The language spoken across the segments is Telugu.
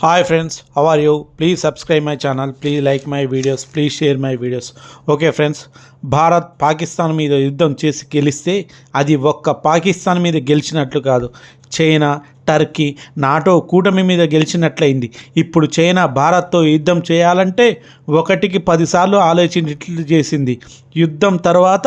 Hi friends, how are you? Please subscribe my channel, please like my videos, please share my videos. Okay friends, Bharat Pakistan మీద యుద్ధం చేసి గెలిస్తే అది ఒక్క పాకిస్తాన్ మీద గెలిచినట్లు కాదు, చైనా, టర్కీ, నాటో కూటమి మీద గెలిచినట్లయింది. ఇప్పుడు చైనా భారత్తో యుద్ధం చేయాలంటే 1కి 10 సార్లు ఆలోచించేట్లు చేసింది. యుద్ధం తర్వాత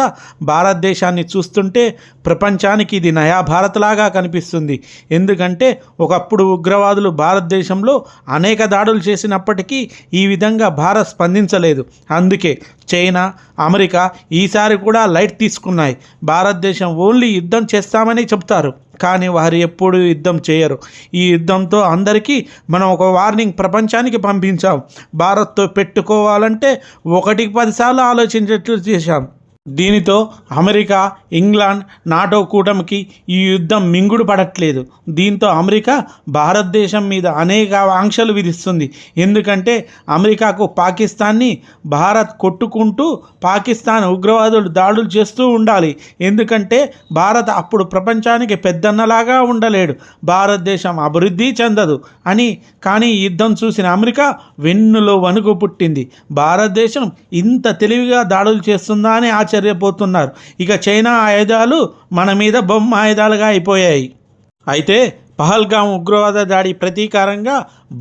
భారతదేశాన్ని చూస్తుంటే ప్రపంచానికి ఇది నయా భారత్ లాగా కనిపిస్తుంది. ఎందుకంటే ఒకప్పుడు ఉగ్రవాదులు భారతదేశంలో అనేక దాడులు చేసినప్పటికీ ఈ విధంగా భారత్ స్పందించలేదు. అందుకే చైనా, అమెరికా ఈసారి కూడా లైట్ తీసుకున్నాయి. భారతదేశం ఓన్లీ యుద్ధం చేస్తామని చెప్తారు, కానీ వారు ఎప్పుడు యుద్ధం చేయరు. ఈ యుద్ధంతో అందరికీ మనం ఒక వార్నింగ్ ప్రపంచానికి పంపించాం. భారత్తో పెట్టుకోవాలంటే 1కి 10 సార్లు ఆలోచించేట్లు చేశాం. దీనితో అమెరికా, ఇంగ్లాండ్, నాటో కూటమికి ఈ యుద్ధం మింగుడు పడట్లేదు. దీంతో అమెరికా భారతదేశం మీద అనేక ఆంక్షలు విధిస్తుంది. ఎందుకంటే అమెరికాకు పాకిస్తాన్ని భారత్ కొట్టుకుంటూ పాకిస్తాన్ ఉగ్రవాదులు దాడులు చేస్తూ ఉండాలి. ఎందుకంటే భారత్ అప్పుడు ప్రపంచానికి పెద్దన్నలాగా ఉండలేడు, భారతదేశం అభివృద్ధి చెందదు అని. కానీ యుద్ధం చూసిన అమెరికా వెన్నులో వణుకు పుట్టింది. భారతదేశం ఇంత తెలివిగా దాడులు చేస్తుందా అని ఆశ్చర్యపోతున్నారు. ఇక చైనా ఆయుధాలు మన మీద బొమ్మ ఆయుధాలుగా అయిపోయాయి. అయితే పహల్గాం ఉగ్రవాద దాడి ప్రతీకారంగా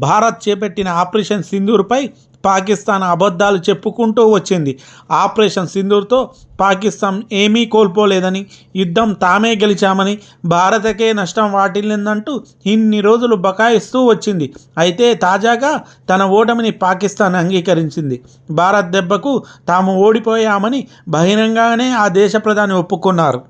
భారత్ చేపట్టిన ఆపరేషన్ సింధూర్పై పాకిస్తాన్ అబద్ధాలు చెప్పుకుంటూ వచ్చింది. ఆపరేషన్ సింధూర్తో పాకిస్తాన్ ఏమీ కోల్పోలేదని, యుద్ధం తామే గెలిచామని, భారతకే నష్టం వాటిల్లిందంటూ ఇన్ని రోజులు బకాయిస్తూ వచ్చింది. అయితే తాజాగా తన ఓటమిని పాకిస్తాన్ అంగీకరించింది. భారత్ దెబ్బకు తాము ఓడిపోయామని బహిరంగంగానే ఆ దేశ ప్రధాని ఒప్పుకున్నారు.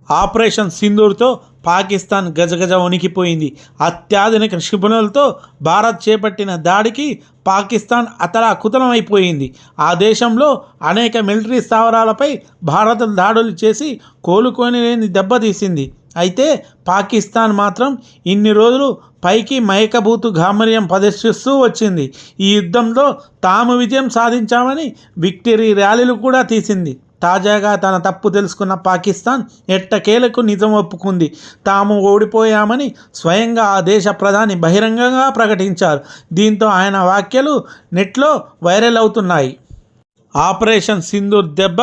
ఆపరేషన్ సింధూర్తో పాకిస్తాన్ గజగజ వణికిపోయింది. అత్యాధునిక క్షిపణులతో భారత్ చేపట్టిన దాడికి పాకిస్తాన్ అతలాకుతలమైపోయింది. ఆ దేశంలో అనేక మిలిటరీ స్థావరాలపై భారత్ దాడులు చేసి కోలుకొని దెబ్బతీసింది. అయితే పాకిస్తాన్ మాత్రం ఇన్ని రోజులు పైకి మైకబూతు గాంభీర్యం ప్రదర్శిస్తూ వచ్చింది. ఈ యుద్ధంలో తాము విజయం సాధించామని విక్టరీ ర్యాలీలు కూడా తీసింది. తాజాగా తన తప్పు తెలుసుకున్న పాకిస్తాన్ ఎట్టకేలకు నిజం ఒప్పుకుంది. తాము ఓడిపోయామని స్వయంగా ఆ దేశ ప్రధాని బహిరంగంగా ప్రకటించారు. దీంతో ఆయన వ్యాఖ్యలు నెట్లో వైరల్ అవుతున్నాయి. ఆపరేషన్ సింధూర్ దెబ్బ,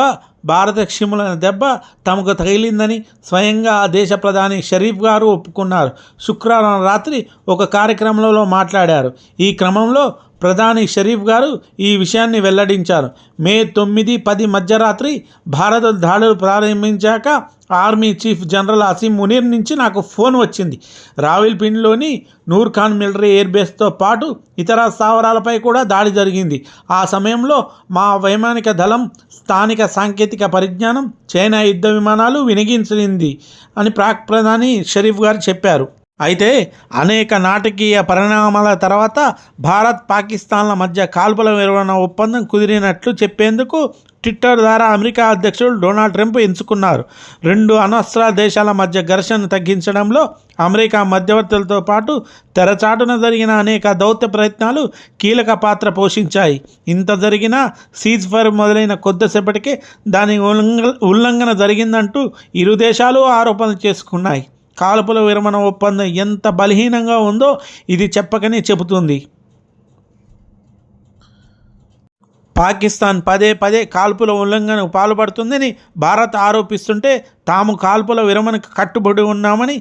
భారత క్షిములైన దెబ్బ తమకు తగిలిందని స్వయంగా ఆ దేశ ప్రధాని షరీఫ్ గారు ఒప్పుకున్నారు. శుక్రవారం రాత్రి ఒక కార్యక్రమంలో మాట్లాడారు. ఈ క్రమంలో ప్రధాని షరీఫ్ గారు ఈ విషయాన్ని వెల్లడించారు. మే 9, 10 మధ్యరాత్రి భారత దాడులు ప్రారంభించాక army chief general Asim Munir నుంచి నాకు ఫోన్ వచ్చింది. రావిల్పిండిలోని నూర్ ఖాన్ మిలిటరీ ఎయిర్బేస్తో పాటు ఇతర స్థావరాలపై కూడా దాడి జరిగింది. ఆ సమయంలో మా వైమానిక దళం స్థానిక సాంకేతిక పరిజ్ఞానం చైనా యుద్ధ విమానాలు వినియోగించింది అని పాక్ ప్రధాని షరీఫ్ గారు చెప్పారు. అయితే అనేక నాటకీయ పరిణామాల తర్వాత భారత్, పాకిస్తాన్ల మధ్య కాల్పుల విరమణ ఒప్పందం కుదిరినట్లు చెప్పేందుకు ట్విట్టర్ ద్వారా అమెరికా అధ్యక్షుడు డొనాల్డ్ ట్రంప్ ఎంచుకున్నారు. 2 అణ్వస్త్ర దేశాల మధ్య ఘర్షణను తగ్గించడంలో అమెరికా మధ్యవర్తులతో పాటు తెరచాటున జరిగిన అనేక దౌత్య ప్రయత్నాలు కీలక పాత్ర పోషించాయి. ఇంత జరిగినా సీజ్ ఫైర్ మొదలైన కొద్దిసేపటికే దాని ఉల్లంఘన జరిగిందంటూ ఇరు దేశాలు ఆరోపణలు చేసుకున్నాయి. కాల్పుల విరమణ ఒప్పందం ఎంత బలహీనంగా ఉందో ఇది చెప్పకనే చెబుతుంది. పాకిస్తాన్ పదే పదే కాల్పుల ఉల్లంఘనకు పాల్పడుతుందని భారత్ ఆరోపిస్తుంటే తాము కాల్పుల విరమణకు కట్టుబడి ఉన్నామని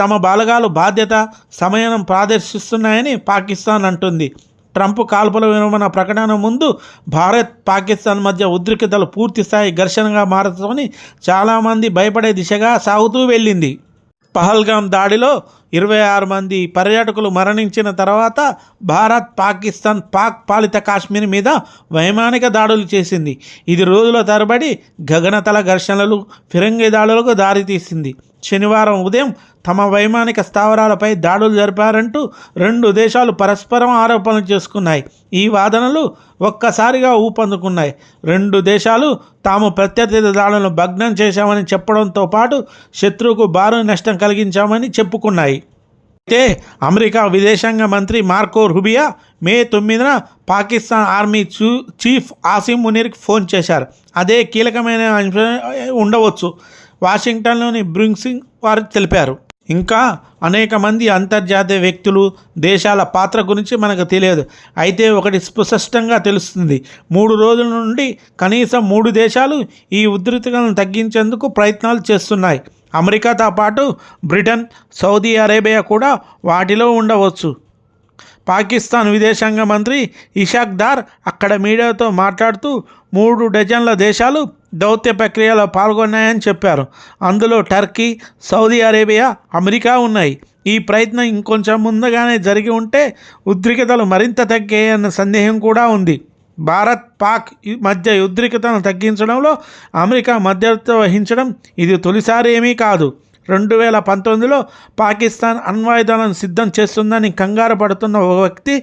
తమ బలగాలు బాధ్యత, సమయం ప్రదర్శిస్తున్నాయని పాకిస్తాన్ అంటుంది. ట్రంప్ కాల్పుల విరమణ ప్రకటన ముందు భారత్, పాకిస్తాన్ మధ్య ఉద్రిక్తతలు పూర్తిస్థాయి ఘర్షణగా మారుతుందని చాలామంది భయపడే దిశగా సాగుతూ వెళ్ళింది. పహల్గాం దాడిలో 26 మంది పర్యాటకులు మరణించిన తర్వాత భారత్, పాకిస్తాన్ పాక్ పాలిత కాశ్మీర్ మీద వైమానిక దాడులు చేసింది. ఇది రోజుల తరబడి గగనతల ఘర్షణలు, ఫిరంగి దాడులకు దారితీసింది. శనివారం ఉదయం తమ వైమానిక స్థావరాలపై దాడులు జరిపారంటూ 2 దేశాలు పరస్పరం ఆరోపణలు చేసుకున్నాయి. ఈ వాదనలు ఒక్కసారిగా ఊపందుకున్నాయి. 2 దేశాలు తాము ప్రత్యర్థి దాడులను భగ్నం చేశామని చెప్పడంతో పాటు శత్రువుకు భారీ నష్టం కలిగించామని చెప్పుకున్నాయి. అయితే అమెరికా విదేశాంగ మంత్రి మార్కో రూబియో మే 9న పాకిస్తాన్ ఆర్మీ చీఫ్ అసీం మునీర్కి ఫోన్ చేశారు. అదే కీలకమైన ఉండవచ్చు వాషింగ్టన్లోని బ్రూకింగ్స్ వారు తెలిపారు. ఇంకా అనేక మంది అంతర్జాతీయ వ్యక్తులు, దేశాల పాత్ర గురించి మనకు తెలియదు. అయితే ఒకటి స్పష్టంగా తెలుస్తుంది. 3 రోజుల నుండి కనీసం 3 దేశాలు ఈ ఉద్రిక్తతలను తగ్గించేందుకు ప్రయత్నాలు చేస్తున్నాయి. అమెరికాతో పాటు బ్రిటన్, సౌదీ అరేబియా కూడా వాటిలో ఉండవచ్చు. పాకిస్తాన్ విదేశాంగ మంత్రి ఇషాక్ దార్ అక్కడ మీడియాతో మాట్లాడుతూ 3 డజన్ల దేశాలు దౌత్య ప్రక్రియలో పాల్గొన్నాయని చెప్పారు. అందులో టర్కీ, సౌదీ అరేబియా, అమెరికా ఉన్నాయి. ఈ ప్రయత్నం ఇంకొంచెం ముందుగానే జరిగి ఉంటే ఉద్రిక్తతలు మరింత తగ్గాయన్న సందేహం కూడా ఉంది. భారత్, పాక్ మధ్య ఉద్రిక్తతను తగ్గించడంలో అమెరికా మధ్యవర్తిత్వం వహించడం ఇది తొలిసారి ఏమీ కాదు. 2019లో పాకిస్తాన్ అణ్వాయుధాలను సిద్ధం చేస్తుందని కంగారు పడుతున్న ఒక వ్యక్తి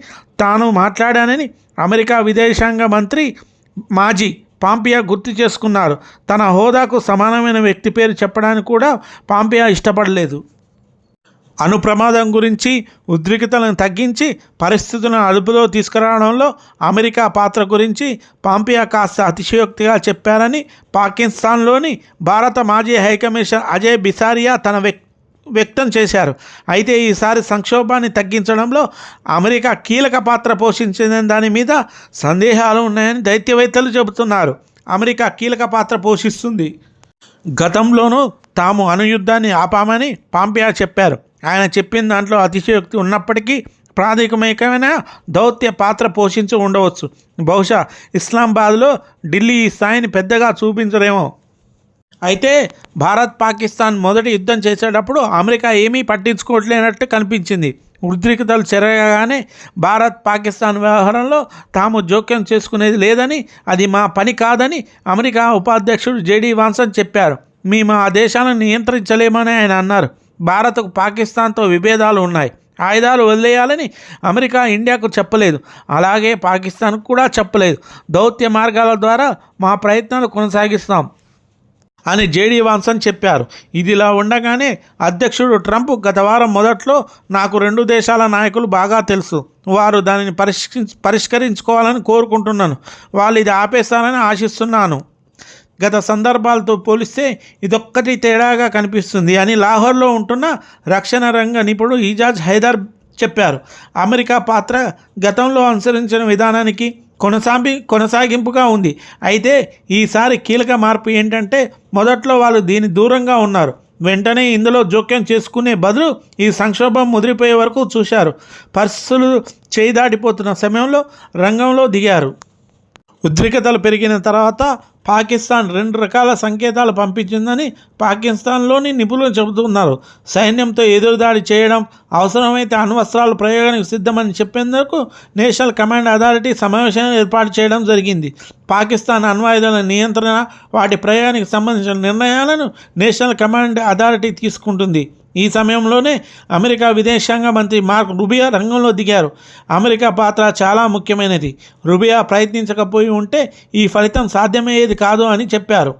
తాను మాట్లాడానని అమెరికా విదేశాంగ మంత్రి మాజీ పాంపియా గుర్తు చేసుకున్నారు. తన హోదాకు సమానమైన వ్యక్తి పేరు చెప్పడానికి కూడా పాంపియా ఇష్టపడలేదు. అణు ప్రమాదం గురించి, ఉద్రిక్తతలను తగ్గించి పరిస్థితులను అదుపులో తీసుకురావడంలో అమెరికా పాత్ర గురించి పాంపియా కాస్త అతిశయోక్తిగా చెప్పారని పాకిస్తాన్లోని భారత మాజీ హైకమిషనర్ అజయ్ బిసారియా వ్యక్తం చేశారు. అయితే ఈసారి సంక్షోభాన్ని తగ్గించడంలో అమెరికా కీలక పాత్ర పోషించిన దాని మీద సందేహాలు ఉన్నాయని దౌత్యవేత్తలు చెబుతున్నారు. అమెరికా కీలక పాత్ర పోషిస్తుంది. గతంలోనూ తాము అణుయుద్ధాన్ని ఆపామని పాంపియా చెప్పారు. ఆయన చెప్పిన దాంట్లో అతిశయోక్తి ఉన్నప్పటికీ ప్రాథమికమైన దౌత్య పాత్ర పోషించి ఉండవచ్చు. బహుశా ఇస్లామాబాద్లో ఢిల్లీ ఈ స్థాయిని పెద్దగా చూపించలేమో. అయితే భారత్, పాకిస్తాన్ మొదటి యుద్ధం చేసేటప్పుడు అమెరికా ఏమీ పట్టించుకోవట్లేనట్టు కనిపించింది. ఉద్రిక్తతలు చెరగగానే భారత్, పాకిస్తాన్ వ్యవహారంలో తాము జోక్యం చేసుకునేది లేదని, అది మా పని కాదని అమెరికా ఉపాధ్యక్షుడు జేడీ వాన్సన్ చెప్పారు. మేము ఆ దేశాలను నియంత్రించలేమని ఆయన అన్నారు. భారత్కు పాకిస్తాన్తో విభేదాలు ఉన్నాయి. ఆయుధాలు వదిలేయాలని అమెరికా ఇండియాకు చెప్పలేదు, అలాగే పాకిస్తాన్కు కూడా చెప్పలేదు. దౌత్య మార్గాల ద్వారా మా ప్రయత్నాలు కొనసాగిస్తాం అని జేడీ వాన్సన్ చెప్పారు. ఇదిలా ఉండగానే అధ్యక్షుడు ట్రంప్ గత వారం మొదట్లో నాకు 2 దేశాల నాయకులు బాగా తెలుసు, వారు దానిని పరిష్కరించుకోవాలని కోరుకుంటున్నాను, వాళ్ళు ఇది ఆపేస్తారని ఆశిస్తున్నాను. గత సందర్భాలతో పోలిస్తే ఇదొక్కటి తేడాగా కనిపిస్తుంది అని లాహోర్లో ఉంటున్న రక్షణ రంగ నిపుణుడు ఇజాజ్ హైదర్ చెప్పారు. అమెరికా పాత్ర గతంలో అనుసరించిన విధానానికి కొనసాగింపుగా ఉంది. అయితే ఈసారి కీలక మార్పు ఏంటంటే మొదట్లో వాళ్ళు దీని దూరంగా ఉన్నారు. వెంటనే ఇందులో జోక్యం చేసుకునే బదులు ఈ సంక్షోభం ముదిరిపోయే వరకు చూశారు. పరిస్థితులు చేయి దాటిపోతున్న సమయంలో రంగంలో దిగారు. ఉద్రిక్తతలు పెరిగిన తర్వాత పాకిస్తాన్ 2 రకాల సంకేతాలు పంపించిందని పాకిస్తాన్లోని నిపుణులు చెబుతున్నారు. సైన్యంతో ఎదురుదాడి చేయడం, అవసరమైతే అణ్వస్త్రాల ప్రయోగానికి సిద్ధమని చెప్పేందుకు నేషనల్ కమాండ్ అథారిటీ సమావేశాన్ని ఏర్పాటు చేయడం జరిగింది. పాకిస్తాన్ అణ్వాయుధాల నియంత్రణ, వాటి ప్రయోగానికి సంబంధించిన నిర్ణయాలను నేషనల్ కమాండ్ అథారిటీ తీసుకుంటుంది. ఈ సమయంలోనే అమెరికా విదేశాంగ మంత్రి మార్క్ రూబియో రంగంలో దిగారు. అమెరికా పాత్ర చాలా ముఖ్యమైనది. రూబియో ప్రయత్నించకపోయి ఉంటే ఈ ఫలితం సాధ్యమయ్యేది కాదు అని చెప్పారు.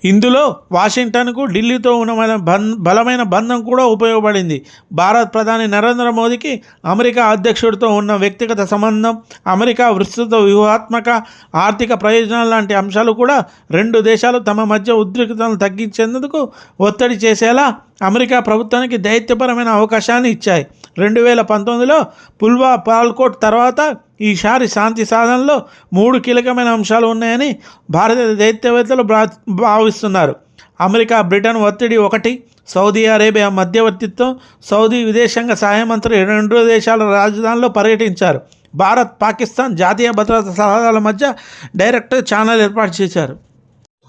ఇందులో వాషింగ్టన్కు ఢిల్లీతో ఉన్న బలమైన బంధం కూడా ఉపయోగపడింది. భారత ప్రధాని నరేంద్ర మోదీకి అమెరికా అధ్యక్షుడితో ఉన్న వ్యక్తిగత సంబంధం, అమెరికా విస్తృత వ్యూహాత్మక ఆర్థిక ప్రయోజనాలు లాంటి అంశాలు కూడా 2 దేశాలు తమ మధ్య ఉద్రిక్తతలను తగ్గించేందుకు ఒత్తిడి చేసేలా అమెరికా ప్రభుత్వానికి దౌత్యపరమైన అవకాశాన్ని ఇచ్చాయి. 2019లో పుల్వా పాల్కోట్ తర్వాత ఈసారి శాంతి సాధనలో 3 కీలకమైన అంశాలు ఉన్నాయని భారతీయ దౌత్యవేత్తలు భావిస్తున్నారు. అమెరికా, బ్రిటన్ ఒత్తిడి 1, సౌదీ అరేబియా మధ్యవర్తిత్వం. సౌదీ విదేశాంగ సహాయ మంత్రి 2 దేశాల రాజధానిలో పర్యటించారు. భారత్, పాకిస్తాన్ జాతీయ భద్రతా సలహాదారుల మధ్య డైరెక్ట్ ఛానల్ ఏర్పాటు చేశారు.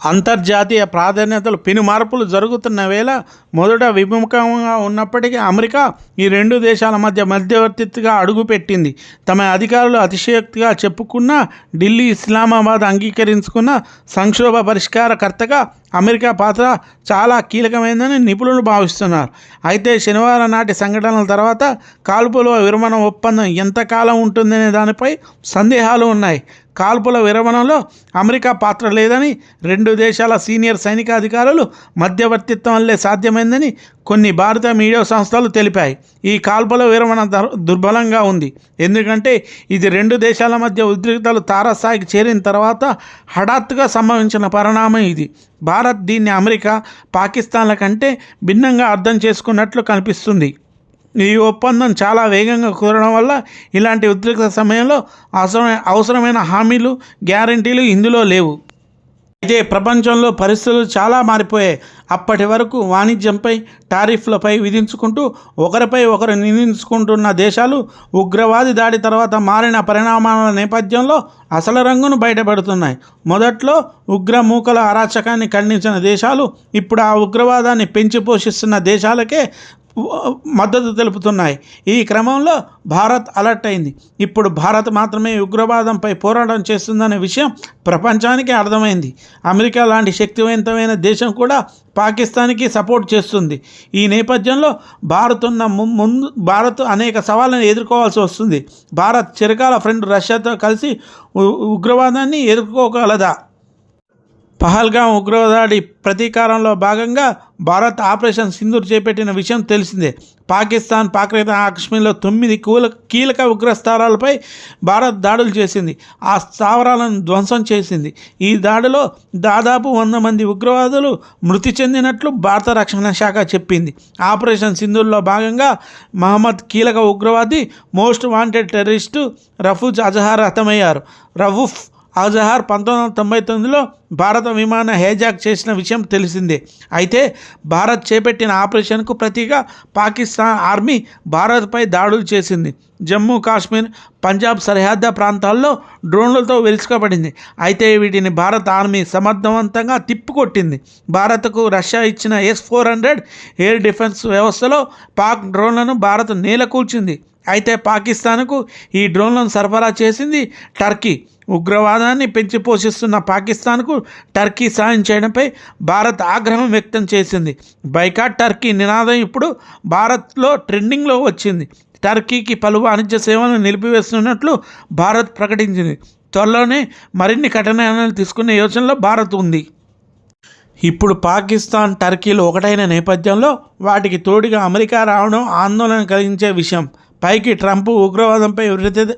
అంతర్జాతీయ ప్రాధాన్యతలు పెను మార్పులు జరుగుతున్న వేళ మొదట విముఖంగా ఉన్నప్పటికీ అమెరికా ఈ 2 దేశాల మధ్య మధ్యవర్తిగా అడుగుపెట్టింది. తమ అధికారులు అతిశయోక్తిగా చెప్పుకున్న ఢిల్లీ, ఇస్లామాబాద్ అంగీకరించుకున్న సంక్షోభ పరిష్కారకర్తగా అమెరికా పాత్ర చాలా కీలకమైందని నిపుణులు భావిస్తున్నారు. అయితే శనివారం నాటి సంఘటనల తర్వాత కాల్పుల విరమణ ఒప్పందం ఎంతకాలం ఉంటుందనే దానిపై సందేహాలు ఉన్నాయి. కాల్పుల విరమణలో అమెరికా పాత్ర లేదని, రెండు దేశాల సీనియర్ సైనికాధికారులు మధ్యవర్తిత్వం వల్లే సాధ్యమైందని కొన్ని భారత మీడియా సంస్థలు తెలిపాయి. ఈ కాల్పుల విరమణ దుర్బలంగా ఉంది, ఎందుకంటే ఇది రెండు దేశాల మధ్య ఉద్రిక్తతలు తారస్థాయికి చేరిన తర్వాత హఠాత్తుగా సంభవించిన పరిణామం ఇది. భారత్ దీన్ని అమెరికా, పాకిస్తాన్ల కంటే భిన్నంగా అర్థం చేసుకున్నట్లు కనిపిస్తుంది. ఈ ఒప్పందం చాలా వేగంగా కుదరడం వల్ల ఇలాంటి ఉద్రిక్త సమయంలో అవసరమైన హామీలు, గ్యారంటీలు ఇందులో లేవు. అయితే ప్రపంచంలో పరిస్థితులు చాలా మారిపోయాయి. అప్పటి వరకు వాణిజ్యంపై, టారిఫ్లపై విధించుకుంటూ ఒకరిపై ఒకరు నిందించుకుంటున్న దేశాలు ఉగ్రవాది దాడి తర్వాత మారిన పరిణామాల నేపథ్యంలో అసలు రంగును బయటపడుతున్నాయి. మొదట్లో ఉగ్రమూకల అరాచకాన్ని ఖండించిన దేశాలు ఇప్పుడు ఆ ఉగ్రవాదాన్ని పెంచి పోషిస్తున్న దేశాలకే మద్దతు తెలుపుతున్నాయి. ఈ క్రమంలో భారత్ అలర్ట్ అయింది. ఇప్పుడు భారత్ మాత్రమే ఉగ్రవాదంపై పోరాటం చేస్తుందనే విషయం ప్రపంచానికి అర్థమైంది. అమెరికా లాంటి శక్తివంతమైన దేశం కూడా పాకిస్తాన్కి సపోర్ట్ చేస్తుంది. ఈ నేపథ్యంలో భారత్ అనేక సవాళ్ళను ఎదుర్కోవాల్సి వస్తుంది. భారత్ చిరకాల ఫ్రెండ్ రష్యాతో కలిసి ఉగ్రవాదాన్ని ఎదుర్కోగలదా? పహల్గాం ఉగ్రవాదాడి ప్రతీకారంలో భాగంగా భారత్ ఆపరేషన్ సింధూర్ చేపట్టిన విషయం తెలిసిందే. పాకిస్తాన్ కాశ్మీర్లో 9 కీలక ఉగ్రస్థావరాలపై భారత్ దాడులు చేసింది. ఆ స్థావరాలను ధ్వంసం చేసింది. ఈ దాడిలో దాదాపు 100 మంది ఉగ్రవాదులు మృతి చెందినట్లు భారత రక్షణ శాఖ చెప్పింది. ఆపరేషన్ సింధూర్లో భాగంగా మహమ్మద్ కీలక ఉగ్రవాది, most wanted terrorist రఫూజ్ Azhar హతమయ్యారు. Rauf Azhar 1999లో భారత విమాన హైజాక్ చేసిన విషయం తెలిసిందే. అయితే భారత్ చేపట్టిన ఆపరేషన్కు ప్రతిగా పాకిస్తాన్ ఆర్మీ భారత్పై దాడులు చేసింది. జమ్మూ కాశ్మీర్, పంజాబ్ సరిహద్దు ప్రాంతాల్లో డ్రోన్లతో వెలుసుకబడింది. అయితే వీటిని భారత ఆర్మీ సమర్థవంతంగా తిప్పికొట్టింది. భారత్కు రష్యా ఇచ్చిన S-400 ఎయిర్ డిఫెన్స్ వ్యవస్థలో పాక్ డ్రోన్లను భారత్ నేలకూల్చింది. అయితే పాకిస్తాన్కు ఈ డ్రోన్లను సరఫరా చేసింది టర్కీ. ఉగ్రవాదాన్ని పెంచి పోషిస్తున్న పాకిస్తాన్కు టర్కీ సాయం చేయడంపై భారత్ ఆగ్రహం వ్యక్తం చేసింది. బైకాట్ టర్కీ నినాదం ఇప్పుడు భారత్లో ట్రెండింగ్లో వచ్చింది. టర్కీకి పలు వాణిజ్య సేవలను నిలిపివేస్తున్నట్లు భారత్ ప్రకటించింది. త్వరలోనే మరిన్ని కఠినాలు తీసుకునే యోచనలో భారత్ ఉంది. ఇప్పుడు పాకిస్తాన్, టర్కీలు ఒకటైన నేపథ్యంలో వాటికి తోడుగా అమెరికా రావడం ఆందోళన కలిగించే విషయం. పైకి ట్రంప్ ఉగ్రవాదంపై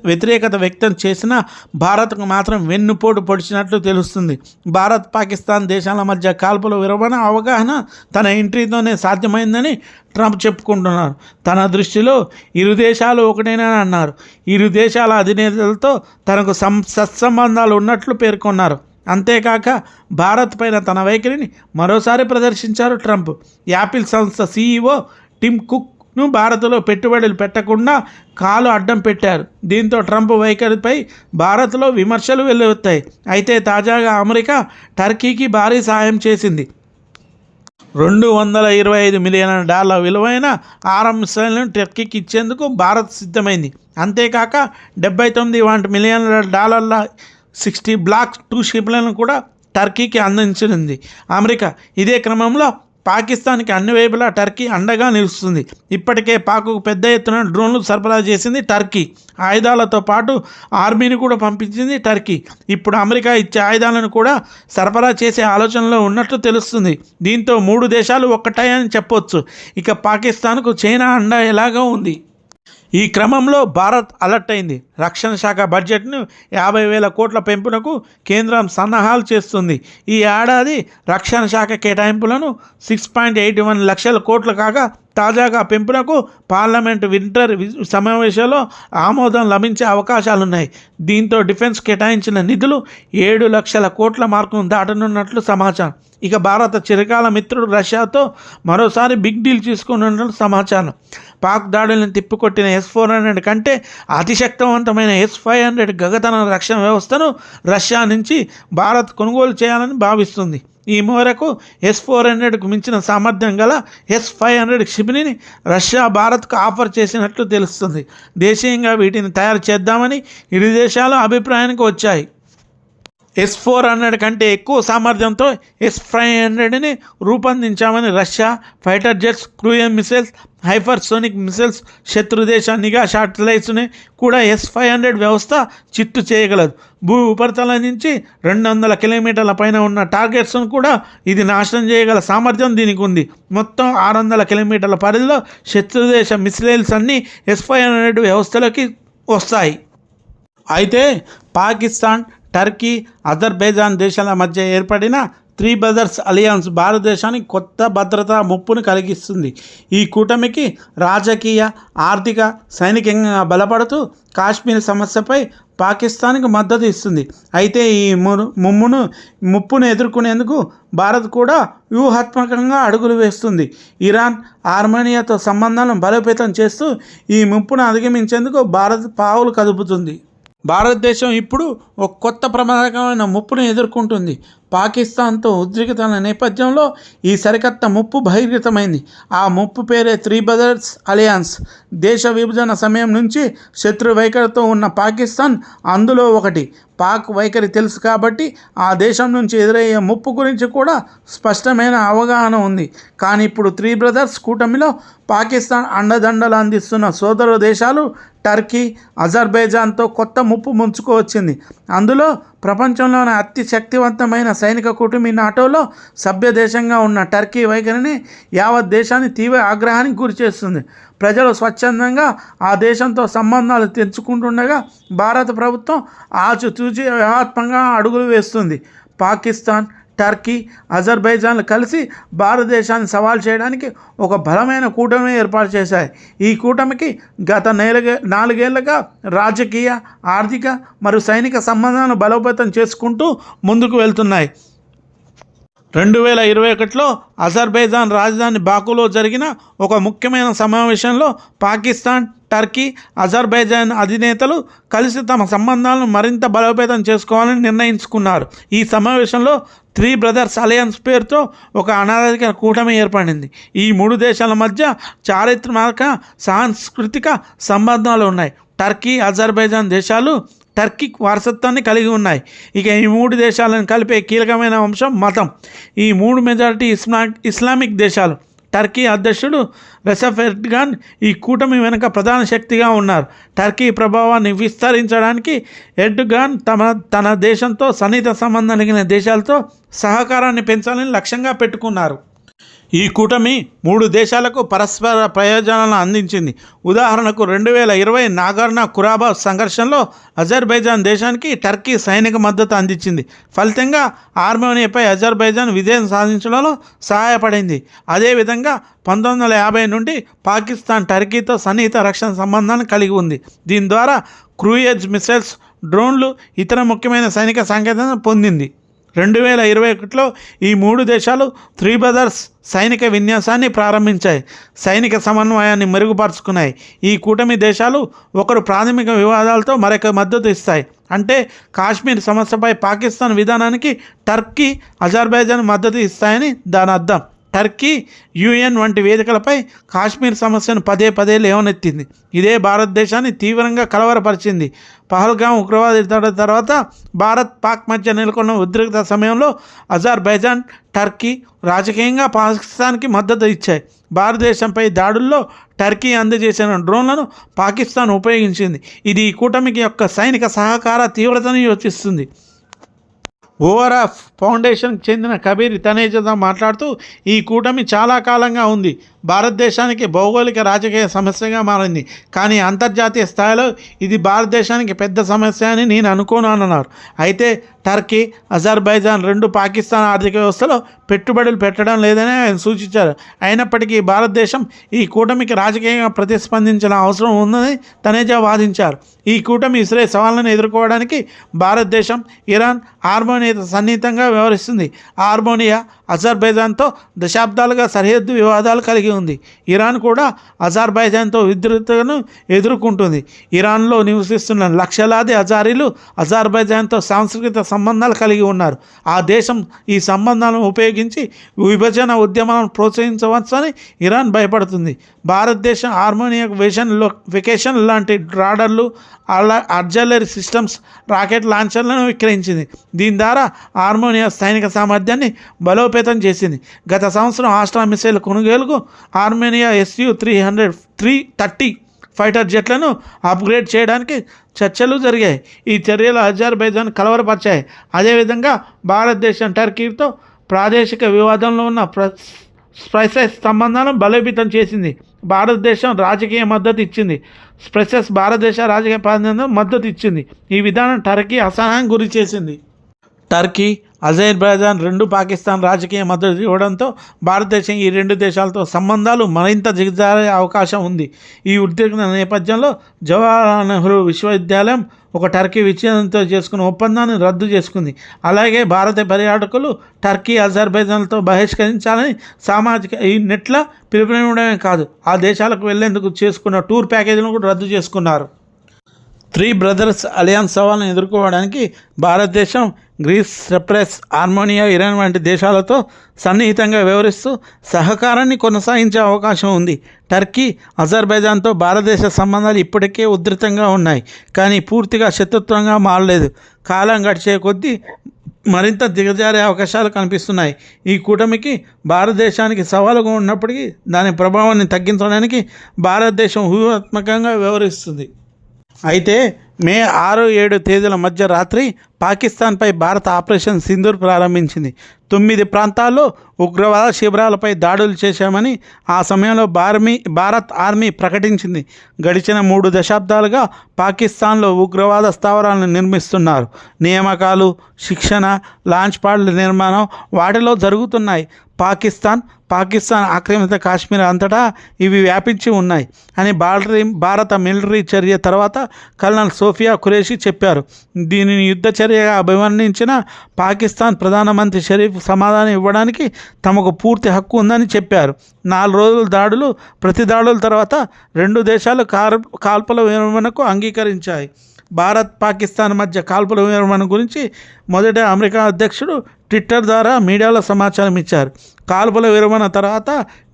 వ్యతిరేకత వ్యక్తం చేసినా భారత్కు మాత్రం వెన్నుపోటు పొడిచినట్లు తెలుస్తుంది. భారత్, పాకిస్తాన్ దేశాల మధ్య కాల్పుల విరమణ అవగాహన తన ఎంట్రీతోనే సాధ్యమైందని ట్రంప్ చెప్పుకుంటున్నారు. తన దృష్టిలో ఇరు దేశాలు ఒకటేనని అన్నారు. ఇరు దేశాల అధినేతలతో తనకు సత్సంబంధాలు ఉన్నట్లు పేర్కొన్నారు. అంతేకాక భారత్ పైన తన వైఖరిని మరోసారి ప్రదర్శించారు ట్రంప్. యాపిల్ సంస్థ CEO టిమ్ కుక్ భారత్లో పెట్టుబడులు పెట్టకుండా కాలు అడ్డం పెట్టారు. దీంతో ట్రంప్ వైఖరిపై భారత్లో విమర్శలు వెల్లువెత్తాయి. అయితే తాజాగా అమెరికా టర్కీకి భారీ సాయం చేసింది. $225 మిలియన్ విలువైన ఆరం మిసైళ్లను టర్కీకి ఇచ్చేందుకు భారత్ సిద్ధమైంది. అంతేకాక $79 మిలియన్ 60 బ్లాక్ 2 షిప్లను కూడా టర్కీకి అందించింది అమెరికా. ఇదే క్రమంలో పాకిస్తాన్కి అన్ని వైపులా టర్కీ అండగా నిలుస్తుంది. ఇప్పటికే పాక్కు పెద్ద ఎత్తున డ్రోన్లు సరఫరా చేసింది టర్కీ. ఆయుధాలతో పాటు ఆర్మీని కూడా పంపించింది టర్కీ. ఇప్పుడు అమెరికా ఇచ్చే ఆయుధాలను కూడా సరఫరా చేసే ఆలోచనలో ఉన్నట్లు తెలుస్తుంది. దీంతో 3 దేశాలు ఒక్కటాయని చెప్పొచ్చు. ఇక పాకిస్తాన్కు చైనా అండ ఎలాగో ఉంది. ఈ క్రమంలో భారత్ అలర్ట్ అయింది. రక్షణ శాఖ బడ్జెట్ను 50,000 కోట్ల పెంపునకు కేంద్రం సన్నాహాలు చేస్తుంది. ఈ ఏడాది రక్షణ శాఖ కేటాయింపులను 6.81 లక్షల కోట్లు కాగా తాజాగా పెంపునకు పార్లమెంటు వింటర్ సమావేశంలో ఆమోదం లభించే అవకాశాలున్నాయి. దీంతో డిఫెన్స్ కేటాయించిన నిధులు 7 లక్షల కోట్ల మార్కును దాటనున్నట్లు సమాచారం. ఇక భారత చిరకాల మిత్రుడు రష్యాతో మరోసారి బిగ్ డీల్ తీసుకున్నట్లు సమాచారం. పాక్ దాడులను తిప్పికొట్టిన S-400 కంటే అతిశక్తివంతమైన S-500 గగనతల రక్షణ వ్యవస్థను రష్యా నుంచి భారత్ కొనుగోలు చేయాలని భావిస్తుంది. ఈ మేరకు S-400కు మించిన సామర్థ్యం గల S-500 క్షిపణిని రష్యా భారత్కు ఆఫర్ చేసినట్లు తెలుస్తుంది. దేశీయంగా వీటిని తయారు చేద్దామని ఇరు దేశాలు అభిప్రాయానికి వచ్చాయి. S-400 కంటే ఎక్కువ సామర్థ్యంతో S-500ని రూపొందించామని Russia fighter jets, cruise missiles, hypersonic missiles, శత్రుదేశ నిఘా శాటిలైట్స్ని కూడా S-500 వ్యవస్థ చిత్తు చేయగలదు. భూ ఉపరితలం నుంచి 200 కిలోమీటర్ల పైన ఉన్న టార్గెట్స్ను కూడా ఇది నాశనం చేయగల సామర్థ్యం దీనికి ఉంది. మొత్తం 600 కిలోమీటర్ల పరిధిలో శత్రుదేశ మిసైల్స్ అన్నీ S-500 వ్యవస్థలోకి వస్తాయి. అయితే పాకిస్తాన్, టర్కీ, అజర్బైజాన్ దేశాల మధ్య ఏర్పడిన త్రీ బ్రదర్స్ అలియన్స్ భారతదేశానికి కొత్త భద్రతా ముప్పును కలిగిస్తుంది. ఈ కూటమికి రాజకీయ, ఆర్థిక, సైనికంగా బలపడుతూ కాశ్మీర్ సమస్యపై పాకిస్తాన్కు మద్దతు ఇస్తుంది. అయితే ఈ ముప్పును ఎదుర్కొనేందుకు భారత్ కూడా వ్యూహాత్మకంగా అడుగులు వేస్తుంది. ఇరాన్, ఆర్మేనియాతో సంబంధాలను బలోపేతం చేస్తూ ఈ ముప్పును అధిగమించేందుకు భారత్ పావులు కదుపుతుంది. భారతదేశం ఇప్పుడు ఒక కొత్త ప్రమాదకరమైన ముప్పును ఎదుర్కొంటుంది. పాకిస్తాన్తో ఉద్రిక్తతల నేపథ్యంలో ఈ సరికొత్త ముప్పు బహిర్గతమైంది. ఆ ముప్పు పేరే త్రీ బ్రదర్స్ అలియన్స్. దేశ విభజన సమయం నుంచి శత్రు వైఖరితో ఉన్న పాకిస్తాన్ అందులో ఒకటి. పాక్ వైఖరి తెలుసు కాబట్టి ఆ దేశం నుంచి ఎదురయ్యే ముప్పు గురించి కూడా స్పష్టమైన అవగాహన ఉంది. కానీ ఇప్పుడు త్రీ బ్రదర్స్ కూటమిలో పాకిస్తాన్ అండదండలు అందిస్తున్న సోదర దేశాలు టర్కీ, అజర్బైజాన్తో కొత్త ముప్పు ముంచుకు వచ్చింది. అందులో ప్రపంచంలోనే అతి శక్తివంతమైన సైనిక కూటమి నాటోలో సభ్య దేశంగా ఉన్న టర్కీ వైఖరిని యావత్ దేశాన్ని తీవ్ర ఆగ్రహానికి గురిచేస్తుంది. ప్రజలు స్వచ్ఛందంగా ఆ దేశంతో సంబంధాలు తెంచుకుంటుండగా భారత ప్రభుత్వం ఆచితూచి వ్యూహాత్మకంగా అడుగులు వేస్తుంది. పాకిస్తాన్, టర్కీ, అజర్బైజాన్లు కలిసి భారతదేశాన్ని సవాల్ చేయడానికి ఒక బలమైన కూటమిని ఏర్పాటు చేశాయి. ఈ కూటమికి గత 4 ఏళ్లుగా రాజకీయ, ఆర్థిక మరియు సైనిక సంబంధాలను బలోపేతం చేసుకుంటూ ముందుకు వెళ్తున్నాయి. 2021లో అజర్బైజాన్ రాజధాని బాకులో జరిగిన ఒక ముఖ్యమైన సమావేశంలో పాకిస్తాన్, టర్కీ, అజర్బైజాన్ అధినేతలు కలిసి తమ సంబంధాలను మరింత బలోపేతం చేసుకోవాలని నిర్ణయించుకున్నారు. ఈ సమావేశంలో త్రీ బ్రదర్స్ అలయన్స్ పేరుతో ఒక అనాధికారిక కూటమి ఏర్పడింది. ఈ 3 దేశాల మధ్య చారిత్రాత్మక, సాంస్కృతిక సంబంధాలు ఉన్నాయి. టర్కీ, అజర్బైజాన్ దేశాలు టర్కీ వారసత్వాన్ని కలిగి ఉన్నాయి. ఇక ఈ 3 దేశాలను కలిపే కీలకమైన అంశం మతం. ఈ 3 మెజారిటీ ఇస్లామిక్ దేశాలు. టర్కీ అధ్యక్షుడు రెసెప్ ఎర్డోగాన్ ఈ కూటమి వెనుక ప్రధాన శక్తిగా ఉన్నారు. టర్కీ ప్రభావాన్ని విస్తరించడానికి ఎర్డోగాన్ తన దేశంతో సన్నిహిత సంబంధం కలిగిన దేశాలతో సహకారాన్ని పెంచాలని లక్ష్యంగా పెట్టుకున్నారు. ఈ కూటమి 3 దేశాలకు పరస్పర ప్రయోజనాలను అందించింది. ఉదాహరణకు 2020 నాగోర్నో కరాబాఖ్ సంఘర్షణలో అజర్బైజాన్ దేశానికి టర్కీ సైనిక మద్దతు అందించింది. ఫలితంగా ఆర్మేనియాపై అజర్బైజాన్ విజయం సాధించడంలో సహాయపడింది. అదేవిధంగా 1950 నుండి పాకిస్తాన్ టర్కీతో సన్నిహిత రక్షణ సంబంధాన్ని కలిగి ఉంది. దీని ద్వారా క్రూయిజ్ మిసైల్స్, డ్రోన్లు, ఇతర ముఖ్యమైన సైనిక సాంకేతికతను పొందింది. 2021లో ఈ 3 దేశాలు త్రీ బ్రదర్స్ సైనిక విన్యాసాన్ని ప్రారంభించాయి. సైనిక సమన్వయాన్ని మెరుగుపరుచుకున్నాయి. ఈ కూటమి దేశాలు ఒకరు ప్రాథమిక వివాదాలతో మరొక మద్దతు ఇస్తాయి. అంటే కాశ్మీర్ సమస్యపై పాకిస్తాన్ విధానానికి టర్కీ, అజర్బైజాన్ మద్దతు ఇస్తాయని దాని అర్థం. టర్కీ UN వంటి వేదికలపై కాశ్మీర్ సమస్యను పదే లేవనెత్తింది. ఇదే భారతదేశాన్ని తీవ్రంగా కలవరపరిచింది. పహల్గామ్ ఉగ్రవాద దాడి తర్వాత భారత్, పాక్ మధ్య నెలకొన్న ఉద్రిక్త సమయంలో అజర్బైజాన్, టర్కీ రాజకీయంగా పాకిస్తాన్కి మద్దతు ఇచ్చాయి. భారతదేశంపై దాడుల్లో టర్కీ అందజేసిన డ్రోన్లను పాకిస్తాన్ ఉపయోగించింది. ఇది ఈ కూటమికి యొక్క సైనిక సహకార తీవ్రతను యోచిస్తుంది. ఓఆర్ఎఫ్ ఫౌండేషన్కి చెందిన కబీర్ తనేజా మాట్లాడుతూ ఈ కూటమి చాలా కాలంగా ఉంది. భారతదేశానికి భౌగోళిక రాజకీయ సమస్యగా మారింది. కానీ అంతర్జాతీయ స్థాయిలో ఇది భారతదేశానికి పెద్ద సమస్య అని నేను అనుకోనన్నారు. అయితే టర్కీ, అజర్బైజాన్ 2 పాకిస్తాన్ ఆర్థిక వ్యవస్థలో పెట్టుబడులు పెట్టడం లేదని ఆయన సూచించారు. అయినప్పటికీ భారతదేశం ఈ కూటమికి రాజకీయంగా ప్రతిస్పందించిన అవసరం ఉందని తనేజా వాదించారు. ఈ కూటమి ఇస్రాయెల్ సవాళ్ళను ఎదుర్కోవడానికి భారతదేశం, ఇరాన్, ఆర్మేనియాతో సన్నిహితంగా వ్యవహరిస్తుంది. ఆర్మేనియా అజర్బైజాన్తో దశాబ్దాలుగా సరిహద్దు వివాదాలు కలిగి ఉంది. ఇరాన్ కూడా అజర్బైజాన్తో ఉద్రిక్తతను ఎదుర్కొంటుంది. ఇరాన్లో నివసిస్తున్న లక్షలాది అజారీలు అజర్బైజాన్తో సాంస్కృతిక సంబంధాలు కలిగి ఉన్నారు. ఆ దేశం ఈ సంబంధాలను ఉపయోగించి విభజన ఉద్యమాలను ప్రోత్సహించవచ్చని ఇరాన్ భయపడుతుంది. భారతదేశం ఆర్మేనియా వెకేషన్ లాంటి రాడర్లు, ఆర్టిలరీ సిస్టమ్స్, రాకెట్ లాంచర్లను విక్రయించింది. దీని ద్వారా ఆర్మేనియా సైనిక సామర్థ్యాన్ని బలోపేతం చేసింది. గత సంవత్సరం ఆస్ట్రా మిసైల్ కొనుగోలుకు ఆర్మేనియా Su-330 ఫైటర్ జెట్లను అప్గ్రేడ్ చేయడానికి చర్చలు జరిగాయి. ఈ చర్యలు అజర్బైజాన్ కలవరపరిచాయి. అదేవిధంగా భారతదేశం టర్కీతో ప్రాదేశిక వివాదంలో ఉన్న స్పైసెస్ సంబంధాలను బలోపేతం చేసింది. భారతదేశం రాజకీయ మద్దతు ఇచ్చింది. స్పైసెస్ భారతదేశ రాజకీయ ప్రాధాన్యతకు మద్దతు ఇచ్చింది. ఈ విధానం టర్కీ అసహనానికి గురి చేసింది. టర్కీ, అజర్బైజాన్ రెండు పాకిస్తాన్ రాజకీయ మద్దతు ఇవ్వడంతో భారతదేశం ఈ రెండు దేశాలతో సంబంధాలు మరింత దిగజారే అవకాశం ఉంది. ఈ ఉద్రిక్త నేపథ్యంలో జవహర్లాల్ నెహ్రూ విశ్వవిద్యాలయం ఒక టర్కీ విచ్ఛేదంతో చేసుకున్న ఒప్పందాన్ని రద్దు చేసుకుంది. అలాగే భారత పర్యాటకులు టర్కీ, అజర్బైజాన్లతో బహిష్కరించాలని సామాజిక నెట్ల పిలుపునివ్వడమే కాదు, ఆ దేశాలకు వెళ్లేందుకు చేసుకున్న టూర్ ప్యాకేజీలను కూడా రద్దు చేసుకున్నారు. త్రీ బ్రదర్స్ అలియన్స్ సవాళ్ళను ఎదుర్కోవడానికి భారతదేశం గ్రీస్, సైప్రస్, ఆర్మేనియా, ఇరాన్ వంటి దేశాలతో సన్నిహితంగా వ్యవహరిస్తూ సహకారాన్ని కొనసాగించే అవకాశం ఉంది. టర్కీ, అజర్బైజాన్తో భారతదేశ సంబంధాలు ఇప్పటికే ఉధృతంగా ఉన్నాయి, కానీ పూర్తిగా శత్రుత్వంగా మారలేదు. కాలం గడిచే కొద్దీ మరింత దిగజారే అవకాశాలు కనిపిస్తున్నాయి. ఈ కూటమికి భారతదేశానికి సవాలుగా ఉన్నప్పటికీ దాని ప్రభావాన్ని తగ్గించడానికి భారతదేశం వ్యూహాత్మకంగా వ్యవహరిస్తుంది. అయితే మే 6-7 తేదీల మధ్య రాత్రి పాకిస్తాన్పై భారత ఆపరేషన్ సింధూర్ ప్రారంభించింది. 9 ప్రాంతాల్లో ఉగ్రవాద శిబిరాలపై దాడులు చేశామని ఆ సమయంలో భారత్ ఆర్మీ ప్రకటించింది. గడిచిన 3 దశాబ్దాలుగా పాకిస్తాన్లో ఉగ్రవాద స్థావరాలను నిర్మిస్తున్నారు. నియామకాలు, శిక్షణ, లాంచ్ ప్యాడ్ల నిర్మాణం వాటిలో జరుగుతున్నాయి. పాకిస్తాన్ ఆక్రమిత కాశ్మీర్ అంతటా ఇవి వ్యాపించి ఉన్నాయి అని భారత మిలిటరీ చర్య తర్వాత కల్నల్ సోఫియా ఖురేషీ చెప్పారు. దీనిని యుద్ధ చర్యగా అభివర్ణించిన పాకిస్తాన్ ప్రధానమంత్రి షరీఫ్ సమాధానం ఇవ్వడానికి తమకు పూర్తి హక్కు ఉందని చెప్పారు. 4 రోజుల ప్రతి దాడుల తర్వాత 2 దేశాలు కాల్పుల విరమణకు అంగీకరించాయి. భారత్, పాకిస్తాన్ మధ్య కాల్పుల విరమణ గురించి మొదట అమెరికా అధ్యక్షుడు ట్విట్టర్ ద్వారా మీడియాలో సమాచారం ఇచ్చారు. కాల్పుల విరమణ తర్వాత